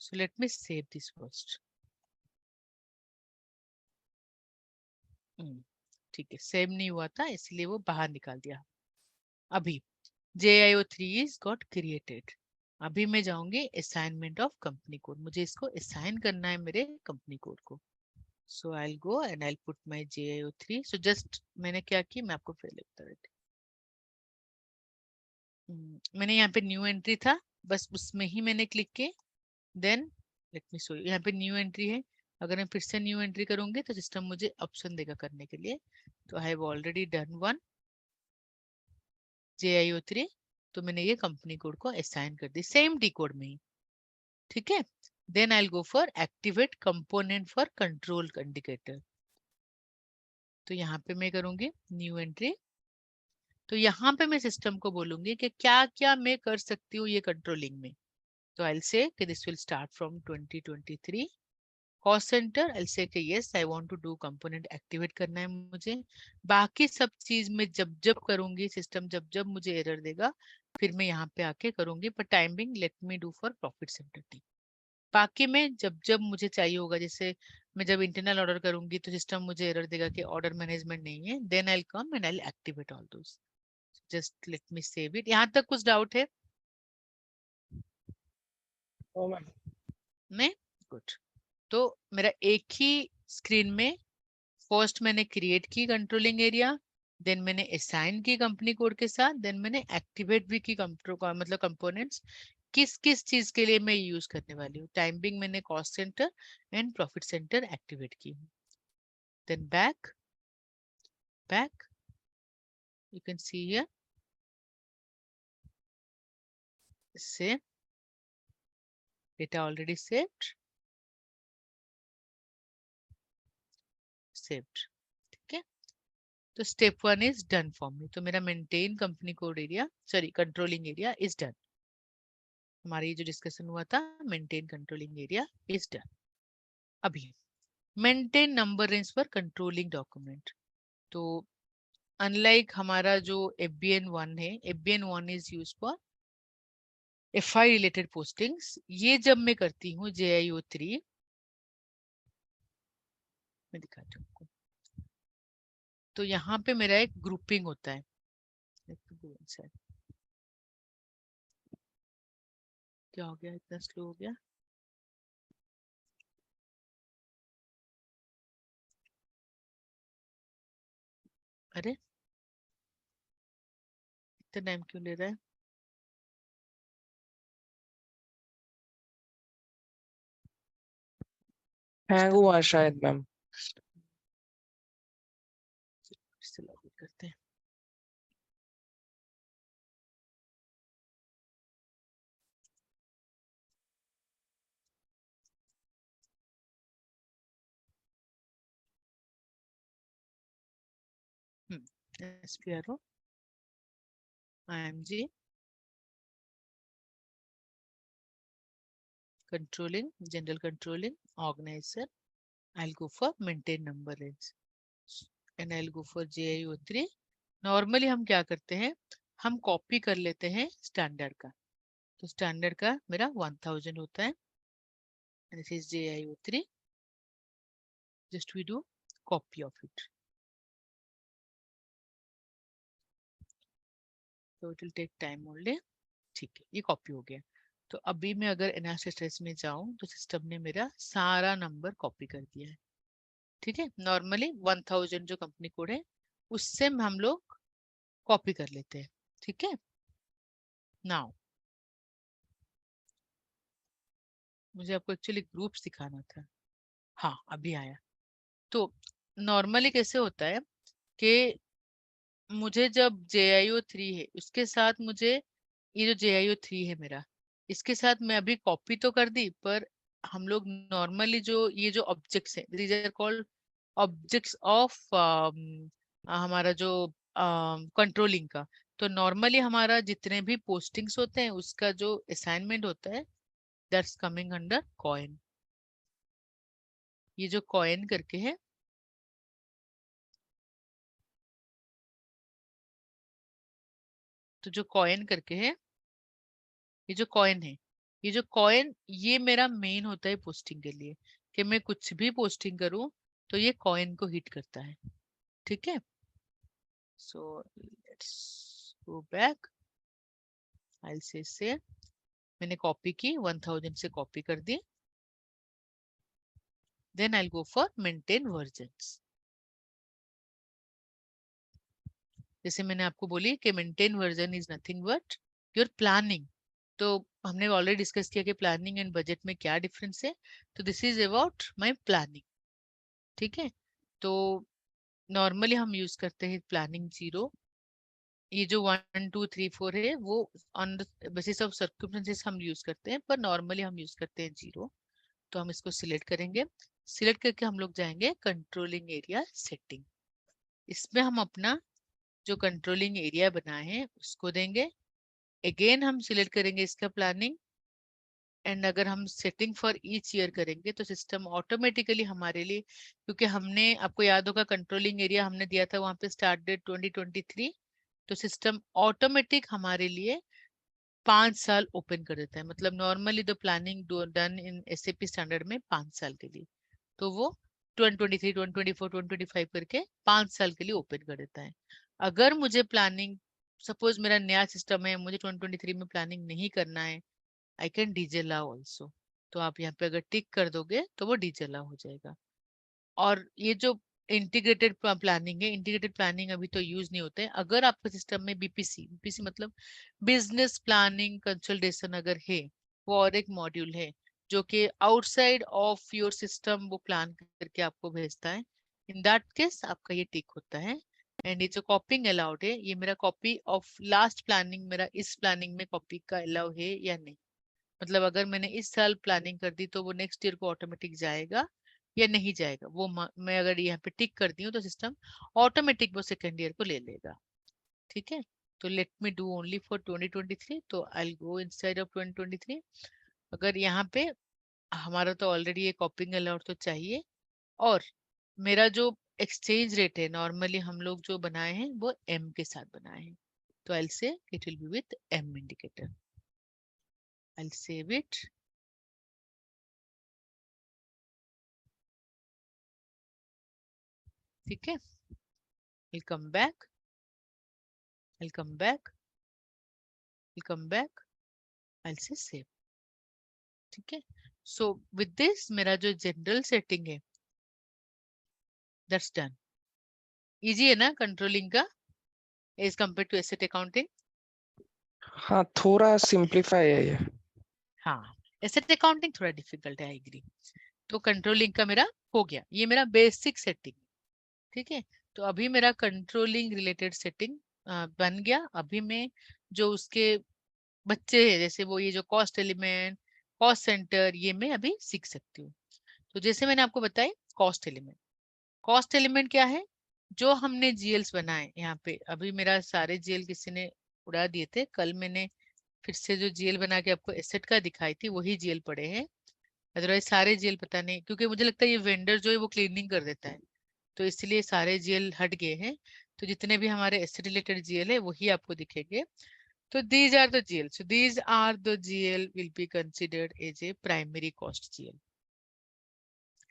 so let me save this first. ठीक है, सेव नहीं हुआ था इसलिए वो बाहर निकाल दिया। अभी JIO3 is got created। अभी मैं जाऊंगी असाइनमेंट ऑफ कंपनी कोड, मुझे इसको असाइन करना है मेरे कंपनी कोड को। So I go and I put my JIO3। So just मैंने क्या की मैं आपको फिर बता देती हूँ। मैंने यहाँ पे न्यू एंट्री था, बस उसमें ही मैंने क्लिक किया। Then let me show you, यहाँ पे न्यू एंट्री है। अगर मैं फिर से न्यू एंट्री करूंगी तो सिस्टम मुझे ऑप्शन देगा करने के लिए। तो I have already done 1 JIO3, तो मैंने ये कंपनी कोड को असाइन कर दी सेम डी कोड में ही। ठीक है, then I go for activate component for control indicator. तो यहाँ पे मैं करूंगी न्यू एंट्री। तो यहाँ पे मैं सिस्टम को बोलूंगी कि क्या क्या मैं कर सकती हूँ ये कंट्रोलिंग में। तो आई से कि this will start from 2023 cost center. I say कि yes I want to do component activate करना है मुझे। बाकी सब चीज में जब जब करूंगी सिस्टम जब जब मुझे एरर देगा फिर मैं यहाँ पे आके करूंगी। पर timing let me do for profit centre team. बाकी में जब जब मुझे चाहिए होगा, जैसे मैं जब इंटरनल ऑर्डर करूंगी तो सिस्टम मुझे एरर देगा कि ऑर्डर मैनेजमेंट नहीं है, then I will come and I will activate all those. Just let me save it. यहाँ तक कुछ डाउट है? No ma'am. नहीं, गुड। तो मेरा एक ही स्क्रीन में फर्स्ट मैंने क्रिएट की कंट्रोलिंग एरिया, देन मैंने असाइन की कंपनी कोड के साथ, देन मैंने एक्टिवेट भी की मतलब कंपोनेंट्स किस किस चीज के लिए मैं यूज करने वाली हूँ। टाइमिंग मैंने cost center and profit center activate की। Then back you can see here save data already saved। ठीक है, तो step 1 is done for me. तो मेरा maintain company code area sorry controlling area is done. हमारा ये जो डिस्कशन हुआ था maintain controlling area is done. अभी maintain number range for controlling document. तो अनलाइक हमारा जो FBN1 है, FBN1 is use for FI related postings. ये जब मैं करती हूँ JIO3, मैं दिखाती हूँ आपको। तो यहाँ पे मेरा एक ग्रुपिंग होता है। क्या हो गया, इतना स्लो हो गया? अरे इतना टाइम क्यों ले रहा है? हैंग हुआ शायद मैम। फिर से लॉगिन करते हैं। SPRO, IMG, controlling, general controlling, organizer. I'll go for maintain number range and I'll go for JIO3. Normally हम क्या करते हैं, हम कॉपी कर लेते हैं स्टैंडर्ड का, तो स्टैंडर्ड का मेरा 1000 होता है and this is JIO3. Just we do copy of it. So it will take time only. ठीक है, ये कॉपी हो गया। तो अभी मैं अगर एनालिसिस में जाऊं तो सिस्टम ने मेरा सारा नंबर कॉपी कर दिया है। ठीक है, नॉर्मली 1000 जो कंपनी कोड है उससे हम लोग कॉपी कर लेते हैं। ठीक है, नाउ मुझे आपको एक्चुअली ग्रुप्स दिखाना था। हाँ, अभी आया। तो नॉर्मली कैसे होता है कि मुझे जब JIO3 है उसके साथ मुझे ये जो JIO3 है मेरा, इसके साथ मैं अभी कॉपी तो कर दी, पर हम लोग नॉर्मली जो ये जो ऑब्जेक्ट्स है, these are called objects of हमारा जो कंट्रोलिंग का। तो नॉर्मली हमारा जितने भी पोस्टिंग्स होते हैं उसका जो असाइनमेंट होता है दैट्स कमिंग अंडर कॉइन। ये जो कॉइन करके है, तो जो कॉइन करके है, ये जो कॉइन है, ये जो कॉइन ये मेरा मेन होता है पोस्टिंग के लिए, कि मैं कुछ भी पोस्टिंग करूं तो ये कॉइन को हिट करता है। ठीक है, सो लेट्स गो बैक। आई से मैंने कॉपी की, 1000 से कॉपी कर दी, then I go for maintain versions. जैसे मैंने आपको बोली कि maintain version is nothing but your planning. तो हमने ऑलरेडी डिस्कस किया कि प्लानिंग एंड बजट में क्या डिफरेंस है, तो this is about my planning. ठीक है, तो नॉर्मली हम यूज करते हैं प्लानिंग 0। ये जो 1 2 3 4 है वो on the basis of circumstances हम यूज करते हैं, पर नॉर्मली हम यूज करते हैं 0। तो हम इसको सिलेक्ट करेंगे, सिलेक्ट करके हम लोग जाएंगे कंट्रोलिंग एरिया सेटिंग। इसमें हम अपना जो कंट्रोलिंग एरिया बनाए हैं उसको देंगे। अगेन हम सिलेक्ट करेंगे इसका प्लानिंग, एंड अगर हम सेटिंग फॉर ईच ईयर करेंगे तो सिस्टम ऑटोमेटिकली हमारे लिए, क्योंकि हमने आपको याद होगा कंट्रोलिंग एरिया हमने दिया था वहां पे स्टार्ट डेट 2023, तो सिस्टम ऑटोमेटिक हमारे लिए 5 साल ओपन कर देता है। मतलब normally the planning done in SAP standard में 5 साल के लिए, तो वो 2023 2024 2025 करके 5 साल के लिए ओपन कर देता है। अगर मुझे प्लानिंग, सपोज मेरा नया सिस्टम है, मुझे 2023 में प्लानिंग नहीं करना है, आई कैन डिजेलाउ ऑल्सो। तो आप यहाँ पे अगर टिक कर दोगे तो वो डिजेलाउ हो जाएगा। और ये जो इंटीग्रेटेड प्लानिंग है, इंटीग्रेटेड प्लानिंग अभी तो यूज नहीं होते हैं। अगर आपके सिस्टम में बीपीसी मतलब बिजनेस प्लानिंग कंसल्टेशन अगर है, वो और एक मॉड्यूल है जो कि आउटसाइड ऑफ योर सिस्टम वो प्लान करके आपको भेजता है, इन दैट केस आपका ये टिक होता है। एंड ये जो कॉपिंग अलाउड है, ये मेरा कॉपी ऑफ लास्ट प्लानिंग मेरा इस प्लानिंग में कॉपी का अलाउ है या नहीं। मतलब अगर मैंने इस साल प्लानिंग कर दी तो वो नेक्स्ट ईयर को ऑटोमेटिक जाएगा या नहीं जाएगा, वो मैं अगर यहाँ पे टिक कर दी हूँ तो सिस्टम ऑटोमेटिक वो सेकेंड ईयर को ले लेगा। ठीक है, तो let me do only for 2023, तो आई गो इनसाइड ऑफ 2023। अगर यहाँ पे हमारा तो ऑलरेडी ये कॉपिंग अलाउड तो चाहिए, और मेरा जो एक्सचेंज रेट है नॉर्मली हम लोग जो बनाए हैं वो M के साथ बनाए हैं, तो आई से it will B with M indicator. I'll save it. ठीक है, I'll come back. I'll come back. I'll come back. I'll say save. ठीक है, so with this मेरा जो जनरल सेटिंग है that's done. Easy है ना कंट्रोलिंग का as compared to asset accounting? हाँ, थोड़ा सिंप्लीफाई है ये। हाँ, एसेट अकाउंटिंग थोड़ा डिफिकल्ट है, आई एग्री। तो कंट्रोलिंग का मेरा हो गया, ये मेरा बेसिक सेटिंग। ठीक है, तो अभी मेरा कंट्रोलिंग रिलेटेड सेटिंग बन गया। अभी मैं जो उसके बच्चे हैं, जैसे वो ये जो कॉस्ट एलिमेंट, कॉस्ट सेंटर, ये मैं अभी सीख सकती हूँ। तो जैसे मैंने आपको बताया कॉस्ट एलिमेंट, कॉस्ट एलिमेंट क्या है, जो हमने जीएल्स बनाए यहाँ पे, अभी मेरा सारे जीएल किसी ने उड़ा दिए थे, कल मैंने फिर से जो जीएल बना के आपको एसेट का दिखाई थी वही जीएल पड़े हैं, अदरवाइज सारे जीएल पता नहीं, क्योंकि मुझे लगता है ये वेंडर जो है वो क्लीनिंग कर देता है, तो इसलिए सारे जीएल हट गए हैं। तो जितने भी हमारे एसेट रिलेटेड जीएल है वही आपको दिखेंगे। तो these are the GL. So these are the GL will be considered as a primary cost GL.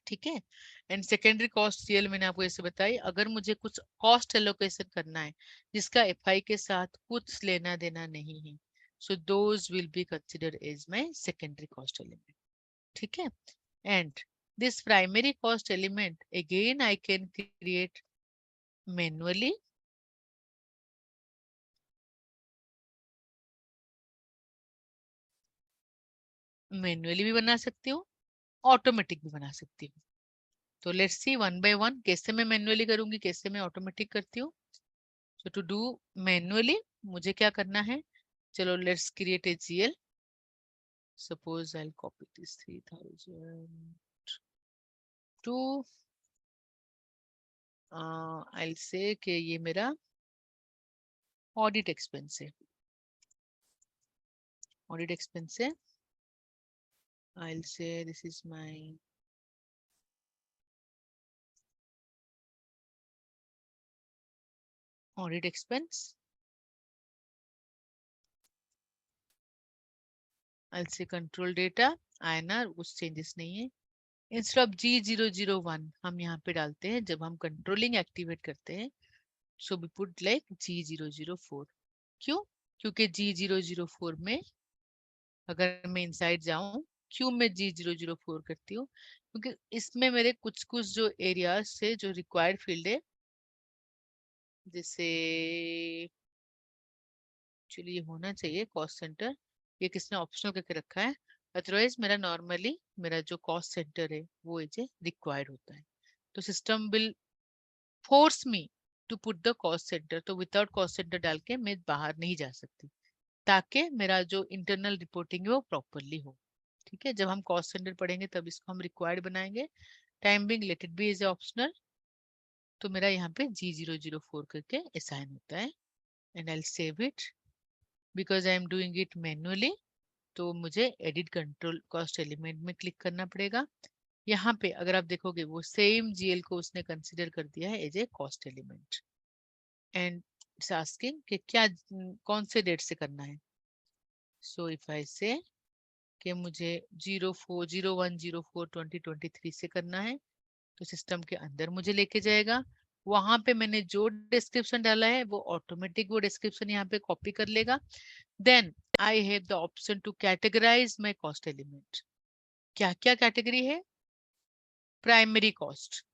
ठीक है। एंड सेकेंडरी कॉस्ट जीएल मैंने आपको ऐसे बताई, अगर मुझे कुछ कॉस्ट एलोकेशन करना है जिसका एफआई के साथ कुछ लेना देना नहीं है, so those will be considered as my secondary cost element. ठीक है। And this primary cost element again I can create manually, भी बना सकती हूँ, ऑटोमेटिक भी बना सकती हूँ। तो let's see one by one कैसे मैं मैन्युअली करूंगी, कैसे मैं ऑटोमेटिक करती हूँ। सो टू डू मैन्युअली मुझे क्या करना है, चलो let's create a GL. Suppose I will copy this 3000 to I will say कि ये मेरा ऑडिट एक्सपेंस है, ऑडिट एक्सपेंस है। I will say this is my audit expense. I will say control data INR, कुछ changes नहीं है। Instead of G001 हम यहाँ पे डालते हैं जब हम कंट्रोलिंग एक्टिवेट करते हैं, so we put like G004। क्यों? क्योंकि G004 में अगर मैं इनसाइड जाऊं, क्यों मैं G004 करती हूँ, क्योंकि इसमें मेरे कुछ कुछ जो एरियाज से जो रिक्वायर्ड फील्ड है, जैसे एक्चुअली ये होना चाहिए कॉस्ट सेंटर, ये किसने ऑप्शनल करके रखा है, अदरवाइज मेरा नॉर्मली मेरा जो कॉस्ट सेंटर है वो ये रिक्वायर्ड होता है। तो system will force me to put the cost center, तो विदाउट कॉस्ट सेंटर डाल के मैं बाहर नहीं जा सकती, ताकि मेरा जो इंटरनल रिपोर्टिंग है वो प्रॉपरली हो। ठीक है। जब हम कॉस्ट सेंटर पढ़ेंगे तब इसको हम रिक्वायर्ड बनाएंगे। Time being late it B is optional. तो मेरा यहाँ पे G004 करके असाइन होता है and I will save it because I am doing it manually. तो मुझे एडिट कंट्रोल कॉस्ट एलिमेंट में क्लिक करना पड़ेगा। यहाँ पे अगर आप देखोगे वो सेम जीएल को उसने कंसिडर कर दिया है as a cost element and it's asking कि क्या कौन से डेट से करना है। सो इफ आई से कि मुझे 01/04/2023 से करना है, तो सिस्टम के अंदर मुझे लेके जाएगा। वहां पे मैंने जो डिस्क्रिप्शन डाला है वो ऑटोमेटिक वो डिस्क्रिप्शन यहाँ पे कॉपी कर लेगा। Then I have the option to categorize my cost element. क्या क्या कैटेगरी है? Primary cost,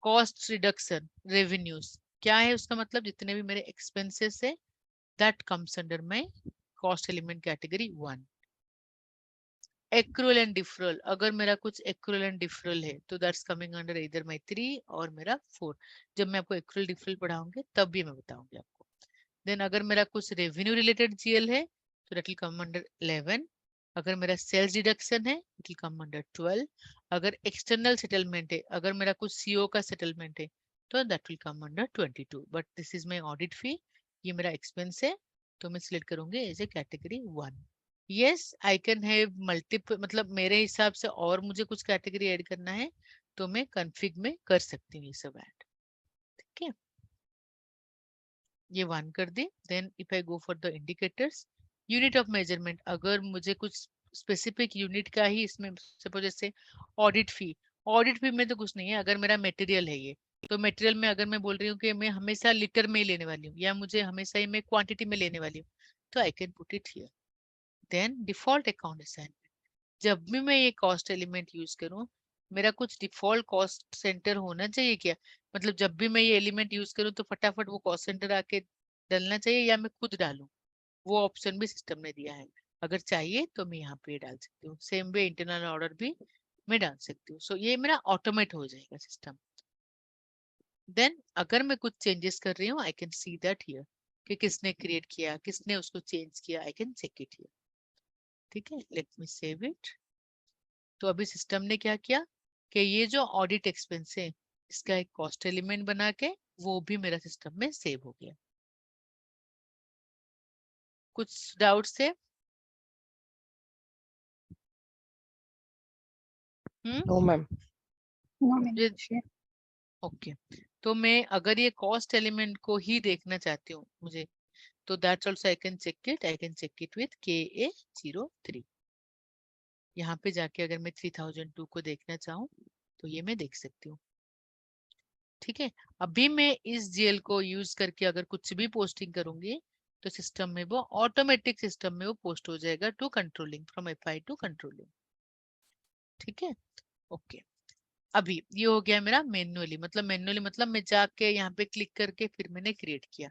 cost reduction, revenues. क्या है उसका मतलब? जितने भी मेरे एक्सपेंसेस है that comes under my cost element category 1। Accrual and deferral, अगर मेरा कुछ एक्रूअल एंड डिफरल है तो दैट्स कमिंग अंडर इधर माय 3 और मेरा 4। जब मैं आपको एक्रूअल डिफरल पढ़ाऊंगी तब भी मैं बताऊंगी आपको। देन अगर मेरा कुछ रेवेन्यू रिलेटेड जीएल है तो दैट विल कम अंडर 11। अगर मेरा सेल्स डिडक्शन है इट विल कम अंडर 12। अगर एक्सटर्नल सेटलमेंट है, अगर मेरा कुछ सीओ का सेटलमेंट है तो that will come under 22। But this is my audit fee, ये मेरा एक्सपेंस है, तो मैं सिलेक्ट करूंगी as a category 1। Yes I can have multiple, मतलब मेरे हिसाब से और मुझे कुछ कैटेगरी ऐड करना है तो मैं कॉन्फ़िग में कर सकती हूँ ये सब ऐड। ठीक है, ये 1 कर दी। Then if I go for the indicators, unit of measurement, अगर मुझे कुछ स्पेसिफिक यूनिट का ही इसमें, सपोज जैसे ऑडिट फी, ऑडिट फी में तो कुछ नहीं है। अगर मेरा मटेरियल है ये, तो मटेरियल में अगर मैं बोल रही हूँ कि मैं हमेशा लीटर में ही लेने वाली हूँ या मुझे हमेशा ही मैं क्वांटिटी में लेने वाली हूँ, तो I can put it here. Then default account assignment, जब भी मैं ये कॉस्ट एलिमेंट यूज करूं, मेरा कुछ डिफॉल्ट कॉस्ट सेंटर होना चाहिए क्या? मतलब जब भी मैं ये एलिमेंट यूज करूं तो फटाफट वो कॉस्ट सेंटर आके डलना चाहिए या मैं खुद डालूं? वो ऑप्शन भी सिस्टम ने दिया है। अगर चाहिए तो मैं यहाँ पे डाल सकती हूँ। सेम वे इंटरनल ऑर्डर भी मैं डाल सकती हूँ। सो ये मेरा ऑटोमेट हो जाएगा सिस्टम। देन अगर मैं कुछ चेंजेस कर रही हूँ I can see that here कि किसने क्रिएट किया, किसने उसको चेंज किया, I can check it here. ठीक है, लेट मी सेव इट। तो अभी सिस्टम ने क्या किया कि ये जो ऑडिट एक्सपेंस है इसका एक कॉस्ट एलिमेंट बना के वो भी मेरा सिस्टम में सेव हो गया। कुछ डाउट्स है? No ma'am. ओके, तो मैं अगर ये कॉस्ट एलिमेंट को ही देखना चाहती हूँ मुझे, तो that's also I can check it with KA03। यहाँ पे जाके अगर मैं 3002 को देखना चाहूँ तो ये मैं देख सकती हूँ। ठीक है, अभी मैं इस GL को यूज करके अगर कुछ भी पोस्टिंग करूंगी तो सिस्टम में वो ऑटोमेटिक सिस्टम में वो पोस्ट हो जाएगा to controlling, from FI to controlling. ठीक है, ओके। अभी ये हो गया मेरा मैन्युअली, मतलब मैं जाके यहाँ पे क्लिक करके फिर मैंने क्रिएट किया।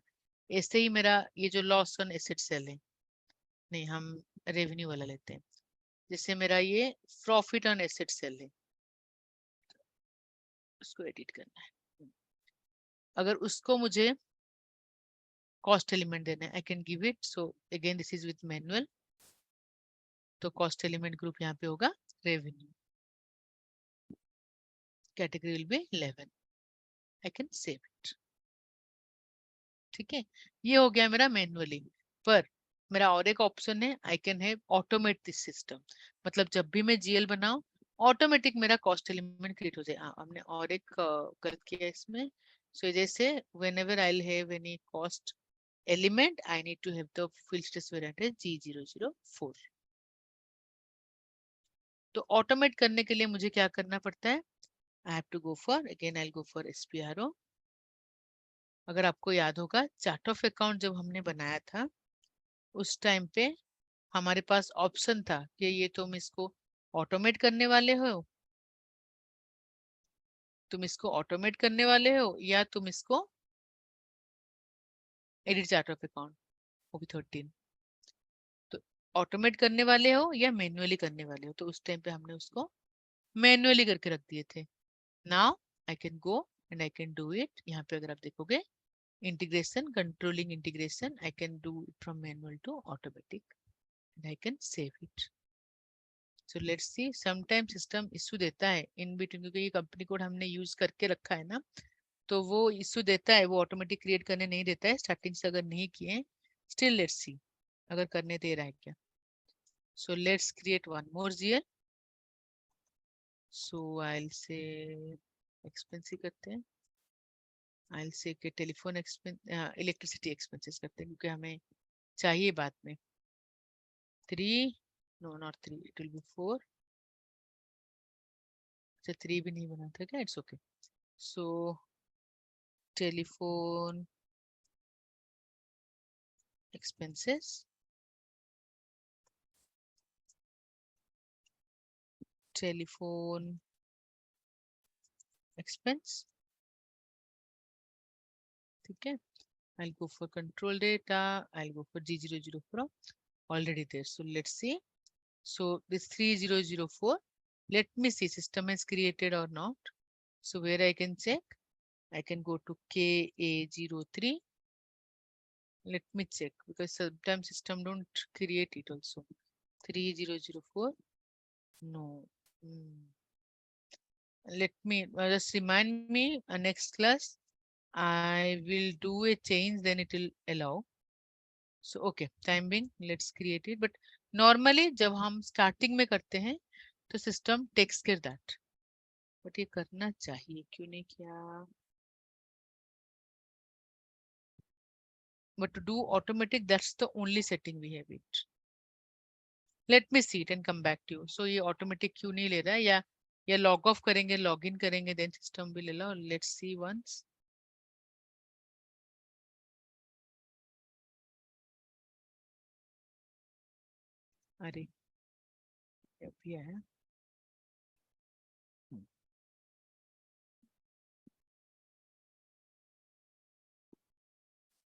ऐसे ही मेरा ये जो लॉस ऑन एसेट सेल है, नहीं हम रेवेन्यू वाला लेते हैं। जैसे मेरा ये प्रॉफिट ऑन एसेट सेल है, उसको एडिट करना है। अगर उसको मुझे कॉस्ट एलिमेंट देना है, I can give it. So again this is with manual, तो कॉस्ट एलिमेंट ग्रुप यहाँ पे होगा revenue, category will be 11, I can save it. ठीक है, ये हो गया मेरा मैनुअली। पर मेरा और एक ऑप्शन है, I can have automate this system, मतलब जब भी मैं GL बनाऊं ऑटोमेटिक मेरा कॉस्ट एलिमेंट क्रिएट हो जाए। हमने और एक गलत किया इसमें। सो जैसे whenever I'll have any cost element, I need to have the field status variant as G004। तो ऑटोमेट करने के लिए मुझे क्या करना पड़ता है? I have to go for, again I go for SPRO। अगर आपको याद होगा चार्ट ऑफ अकाउंट जब हमने बनाया था उस टाइम पे हमारे पास ऑप्शन था कि ये तुम इसको ऑटोमेट करने वाले हो, या तुम इसको एडिट चार्ट ऑफ अकाउंट, वो भी 13। तो ऑटोमेट करने वाले हो या मैन्युअली करने वाले हो, तो उस टाइम पे हमने उसको मैन्युअली करके रख दिए थे। Now I can go and I can do it. यहाँ पे अगर आप देखोगे integration, controlling integration, I can do it from manual to automatic and I can save it. So let's see, sometime system issue देता है in between, क्योंकि ये company code हमने यूज करके रखा है ना, तो वो इशू देता है, वो ऑटोमेटिक क्रिएट करने नहीं देता है स्टार्टिंग से अगर नहीं किए। स्टिल लेट्स सी अगर करने दे रहा है क्या। So let's create one more GL। So I से एक्सपेंस ही करते हैं, आई से के टेलीफोन एक्सपेंस, इलेक्ट्रिसिटी एक्सपेंसेस करते हैं क्योंकि हमें चाहिए बाद में। 3, no not 3, it will be 4। अच्छा 3 भी नहीं बना था क्या? It's okay. So telephone expenses, telephone expense। ठीक है, I'll go for control data, I'll go for G004 already there. So let's see. So this 3004, let me see system has created or not. So where I can check, I can go to KA03. Let me check because sometimes system don't create it also. 3004, no. Let me just remind me next class I will do a change, then it will allow. So okay, time being let's create it, but normally जब हम starting में करते हैं तो system takes care that, but ये करना चाहिए, क्यों नहीं किया? But to do automatic, that's the only setting we have it. Let me see it and come back to you. So ये automatic क्यों नहीं ले रहा है, या log off करेंगे, login करेंगे, then system will allow. Let's see once. अरे अभी आया।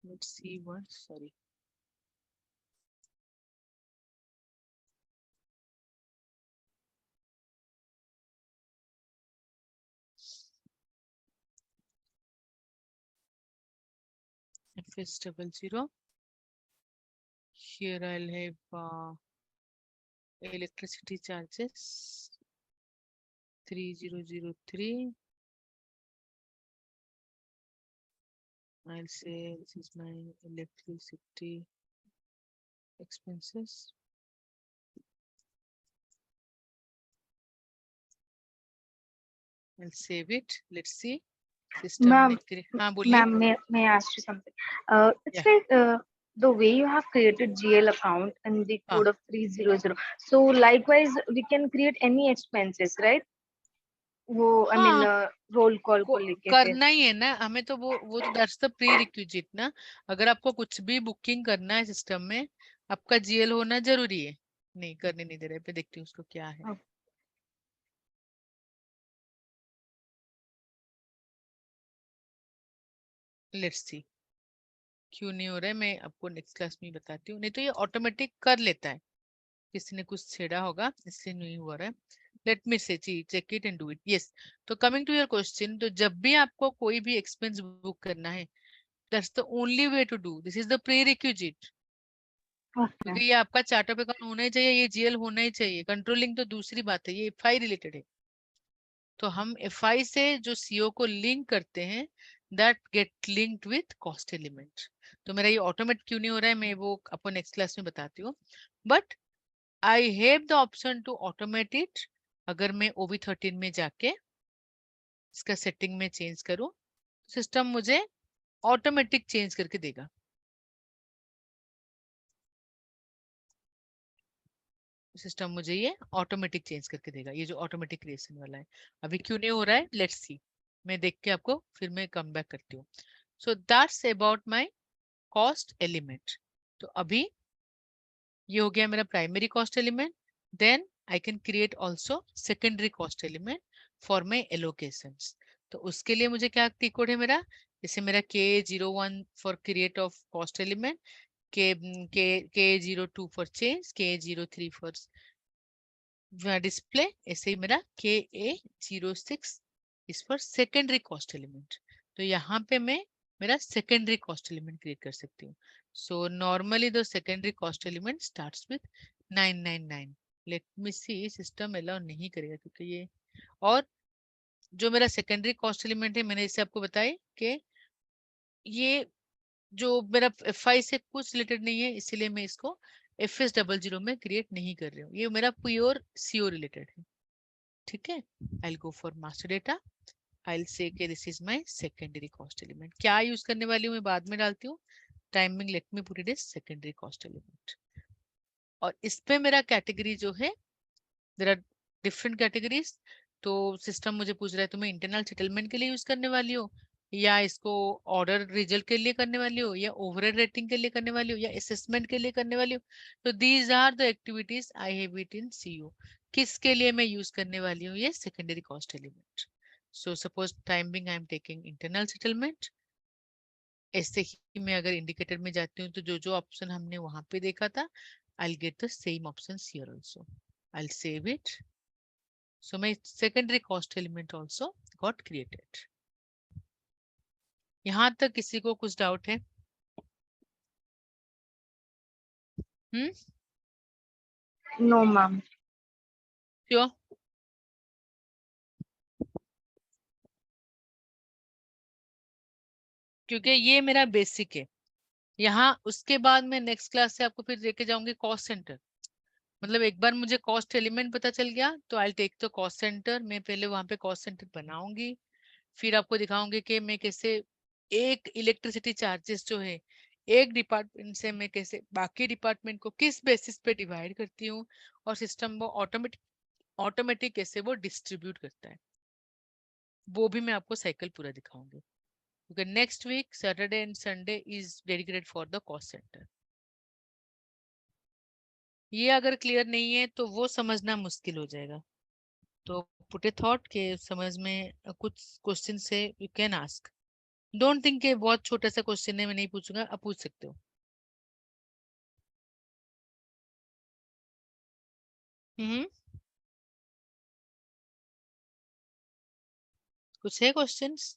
Let's see once. Sorry. FS00. Here I'll have electricity charges 3003, I'll say this is my electricity expenses. I'll save it. Let's see. System Ma'am, में हाँ बोलिए. may I ask you something? It's Yeah. like the way you have created GL account and the हाँ. code of 300. So likewise, we can create any expenses, right? वो I mean हाँ, roll call को को लेके फिर. करना ही है ना हमें तो वो तो दैट्स द प्री रिक्विजिट ना. अगर आपको कुछ भी बुकिंग करना है सिस्टम में, आपका जीएल होना जरूरी है. नहीं करने नहीं दे रहे. पे देखती हूँ उसको क्या है. Okay. लेट्स सी क्यों नहीं हो रहा है. मैं आपको नेक्स्ट क्लास में बताती हूँ. नहीं तो ये ऑटोमेटिक कर लेता है. किसी ने कुछ छेड़ा होगा इससे नहीं हो रहा है. Let me say check it and do it. Yes. तो कमिंग टू योर क्वेश्चन, तो जब भी आपको कोई भी एक्सपेंस बुक करना है, that's the only way to do. This is the prerequisite. Okay. क्योंकि ये आपका चार्ट ऑफ अकाउंट होना ही चाहिए, ये जीएल होना ही चाहिए. कंट्रोलिंग तो दूसरी बात है, ये एफआई रिलेटेड है. तो हम एफआई से जो सीओ को लिंक करते हैं, that get linked with cost element. तो मेरा ये ऑटोमेट क्यों नहीं हो रहा है, मैं वो आपको नेक्स्ट क्लास में बताती हूँ. But I have the option to automate it. अगर मैं OB13 में जाके इसका सेटिंग में चेंज करूं, सिस्टम मुझे ऑटोमेटिक चेंज करके देगा. सिस्टम मुझे ये ऑटोमेटिक चेंज करके देगा. ये जो ऑटोमेटिक क्रिएशन वाला है, अभी क्यों नहीं हो रहा है, लेट्स सी. मैं देख के आपको फिर मैं कम बैक करती हूँ. So that's about my cost element. तो अभी ये हो गया मेरा primary cost element. Then I can create also secondary cost element for my allocations. तो उसके लिए मुझे क्या टी कोड है मेरा, जैसे मेरा K01 for create of cost element, K02 for change, K03 for display. ऐसे ही मेरा KA06 इस पर सेकेंडरी कॉस्ट एलिमेंट. तो यहाँ पे मैं मेरा सेकेंडरी कॉस्ट एलिमेंट क्रिएट कर सकती हूँ. So normally the secondary cost element starts with 999. Let me see, system allow नहीं करेगा क्योंकि ये. और जो मेरा सेकेंडरी कॉस्ट एलिमेंट है, मैंने इसे आपको बताया कि ये जो मेरा एफआई से कुछ रिलेटेड नहीं है, इसीलिए मैं इसको FS00 में क्रिएट नहीं कर रही हूँ. ये मेरा प्योर सीओ रिलेटेड है. ठीक है. आई गो फॉर मास्टर डेटा. आई से के this is my secondary cost element. क्या यूज करने वाली हूँ मैं बाद में डालती हूँ. Timing let me put it is secondary cost element. और इस पे मेरा कैटेगरी जो है, देयर आर डिफरेंट कैटेगरीज. तो सिस्टम मुझे पूछ रहा है तुम्हें इंटरनल सेटलमेंट के लिए यूज करने वाली हो, या इसको ऑर्डर रिजल्ट के लिए करने वाली हो, या ओवरहेड रेटिंग के लिए करने वाली हो, या असेसमेंट के लिए करने वाली हो. तो these are the activities I have it in CO. किसके लिए मैं यूज करने वाली हूँ ये secondary cost element. So suppose time being I am taking internal settlement. ऐसे ही मैं अगर इंडिकेटर में जाती हूँ तो जो जो ऑप्शन हमने वहां पे देखा था, I get the same option here also. I save it. So my secondary cost element also got created. यहाँ तक किसी को कुछ डाउट है? No, ma'am. क्यों? क्योंकि ये मेरा बेसिक है. यहाँ उसके बाद मैं नेक्स्ट क्लास से आपको फिर लेके जाऊंगी कॉस्ट सेंटर. मतलब एक बार मुझे कॉस्ट एलिमेंट पता चल गया तो I take the cost center. मैं पहले वहां पे कॉस्ट सेंटर बनाऊंगी, फिर आपको दिखाऊंगी कि मैं कैसे एक इलेक्ट्रिसिटी चार्जेस जो है एक डिपार्टमेंट से मैं कैसे बाकी डिपार्टमेंट को किस बेसिस पे डिवाइड करती हूँ, और सिस्टम वो ऑटोमेटिक कैसे वो डिस्ट्रीब्यूट करता है. वो भी मैं आपको साइकिल पूरा दिखाऊंगी. क्योंकि next week Saturday and Sunday is dedicated for the cost center. ये अगर क्लियर नहीं है तो वो समझना मुश्किल हो जाएगा. तो पुट ए थॉट के समझ में कुछ क्वेश्चन से you can ask. Don't think के बहुत छोटा सा क्वेश्चन है मैं नहीं पूछूंगा, आप पूछ सकते हो. कुछ है क्वेश्चंस?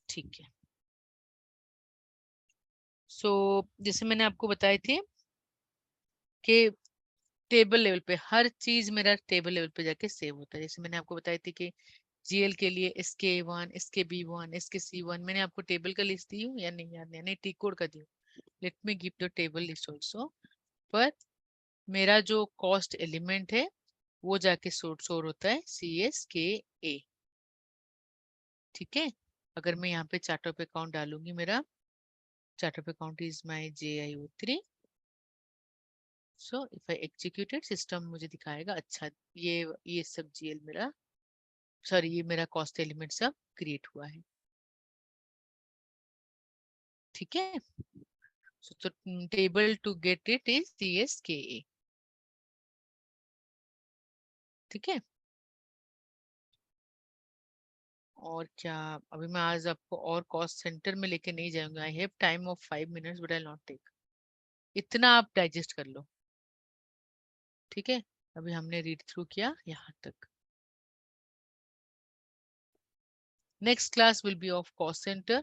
ठीक है. सो जैसे मैंने आपको बताई थी कि टेबल लेवल पे हर चीज मेरा टेबल लेवल पे जाके सेव होता है. जैसे मैंने आपको बताई थी कि जीएल के लिए SK1, SKB1, SKC1 मैंने आपको टेबल का लिस्ट दी हूँ या नहीं याद नहीं टी कोड का दी हूँ. Let me give the table list also. पर मेरा जो कॉस्ट एलिमेंट है वो जाके सोर होता है CSKA. ठीक है. अगर मैं यहाँ पे चार्ट ऑफ अकाउंट डालूंगी, मेरा chart of account is my JIO3. So if I executed system मुझे दिखाएगा अच्छा ये सब GL मेरा सॉरी ये मेरा कॉस्ट एलिमेंट सब क्रिएट हुआ है. ठीक है. So the table to get it is CSKA. ठीक है. और क्या अभी मैं आज आपको और कॉस्ट सेंटर में लेके नहीं जाऊंगा. I have time of 5 minutes but I not take. इतना आप डाइजेस्ट कर लो. ठीक है. अभी हमने रीड थ्रू किया यहाँ तक. Next class will be of cost centre.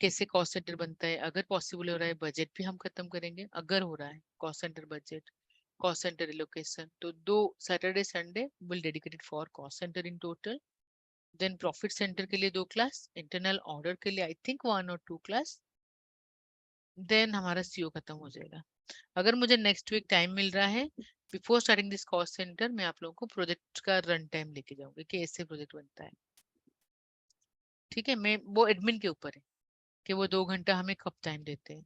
कैसे कॉस्ट सेंटर बनता है, अगर पॉसिबल हो रहा है बजट भी हम खत्म करेंगे. अगर हो रहा है cost center budget, cost center relocation, तो 2 Saturday Sunday will dedicated for cost center in total. Then profit center के लिए 2 क्लास, इंटरनल ऑर्डर के लिए आई थिंक 1 और 2 क्लास. देन हमारा CO खत्म हो जाएगा. अगर मुझे नेक्स्ट वीक टाइम मिल रहा है before starting this cost center, मैं आप लोगों को प्रोजेक्ट का रन टाइम लेके जाऊंगी कि ऐसे प्रोजेक्ट बनता है. ठीक है. मैं वो एडमिन के ऊपर है कि वो 2 घंटा हमें कब टाइम देते हैं.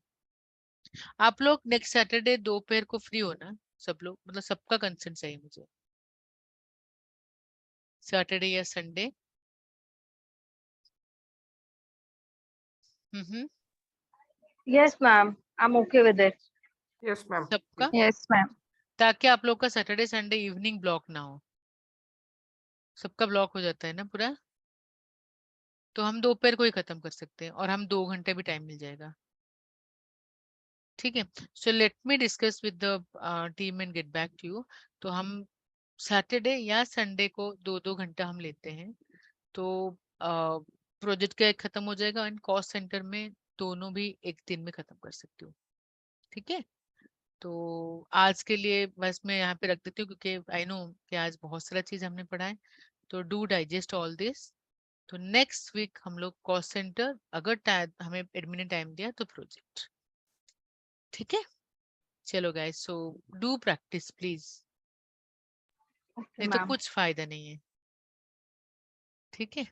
आप लोग नेक्स्ट सैटरडे दोपहर को फ्री हो ना सब लोग, मतलब सबका कंसेंट चाहिए मुझे. सैटरडे या Sunday. Yes, ma'am. I'm okay with it. Yes, ma'am. सबका, Yes, ma'am. ताकि आप लोग का सैटरडे संडे इवनिंग ब्लॉक ना हो. सबका ब्लॉक हो जाता है ना पूरा, तो हम दोपहर को ही खत्म कर सकते हैं और हम 2 घंटे भी टाइम मिल जाएगा. ठीक है. So let me discuss with the team and get back to you. तो हम सैटरडे या संडे को 2-2 घंटा हम लेते हैं, तो प्रोजेक्ट का एक खत्म हो जाएगा एंड कॉस्ट सेंटर में दोनों भी एक दिन में खत्म कर सकती हूँ. ठीक है. तो आज के लिए बस मैं यहाँ पे रख देती हूँ क्योंकि आई नो कि आज बहुत सारा चीज हमने पढ़ा है. तो डू डाइजेस्ट ऑल दिस. तो नेक्स्ट वीक हम लोग कॉस्ट सेंटर, अगर हमें एडमिन ने टाइम दिया तो प्रोजेक्ट. ठीक है. चलो guys, so do practice please, Okay, नहीं तो ma'am. कुछ फायदा नहीं है. ठीक है.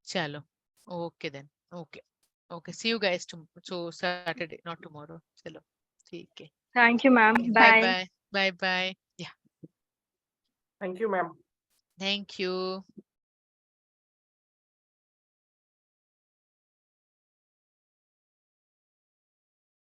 चलो. Okay then. Okay. Okay, see you guys so Saturday not tomorrow. चलो ठीक है. Thank you, ma'am. Bye Bye. Bye. Bye bye. या Thank you, ma'am. Thank you.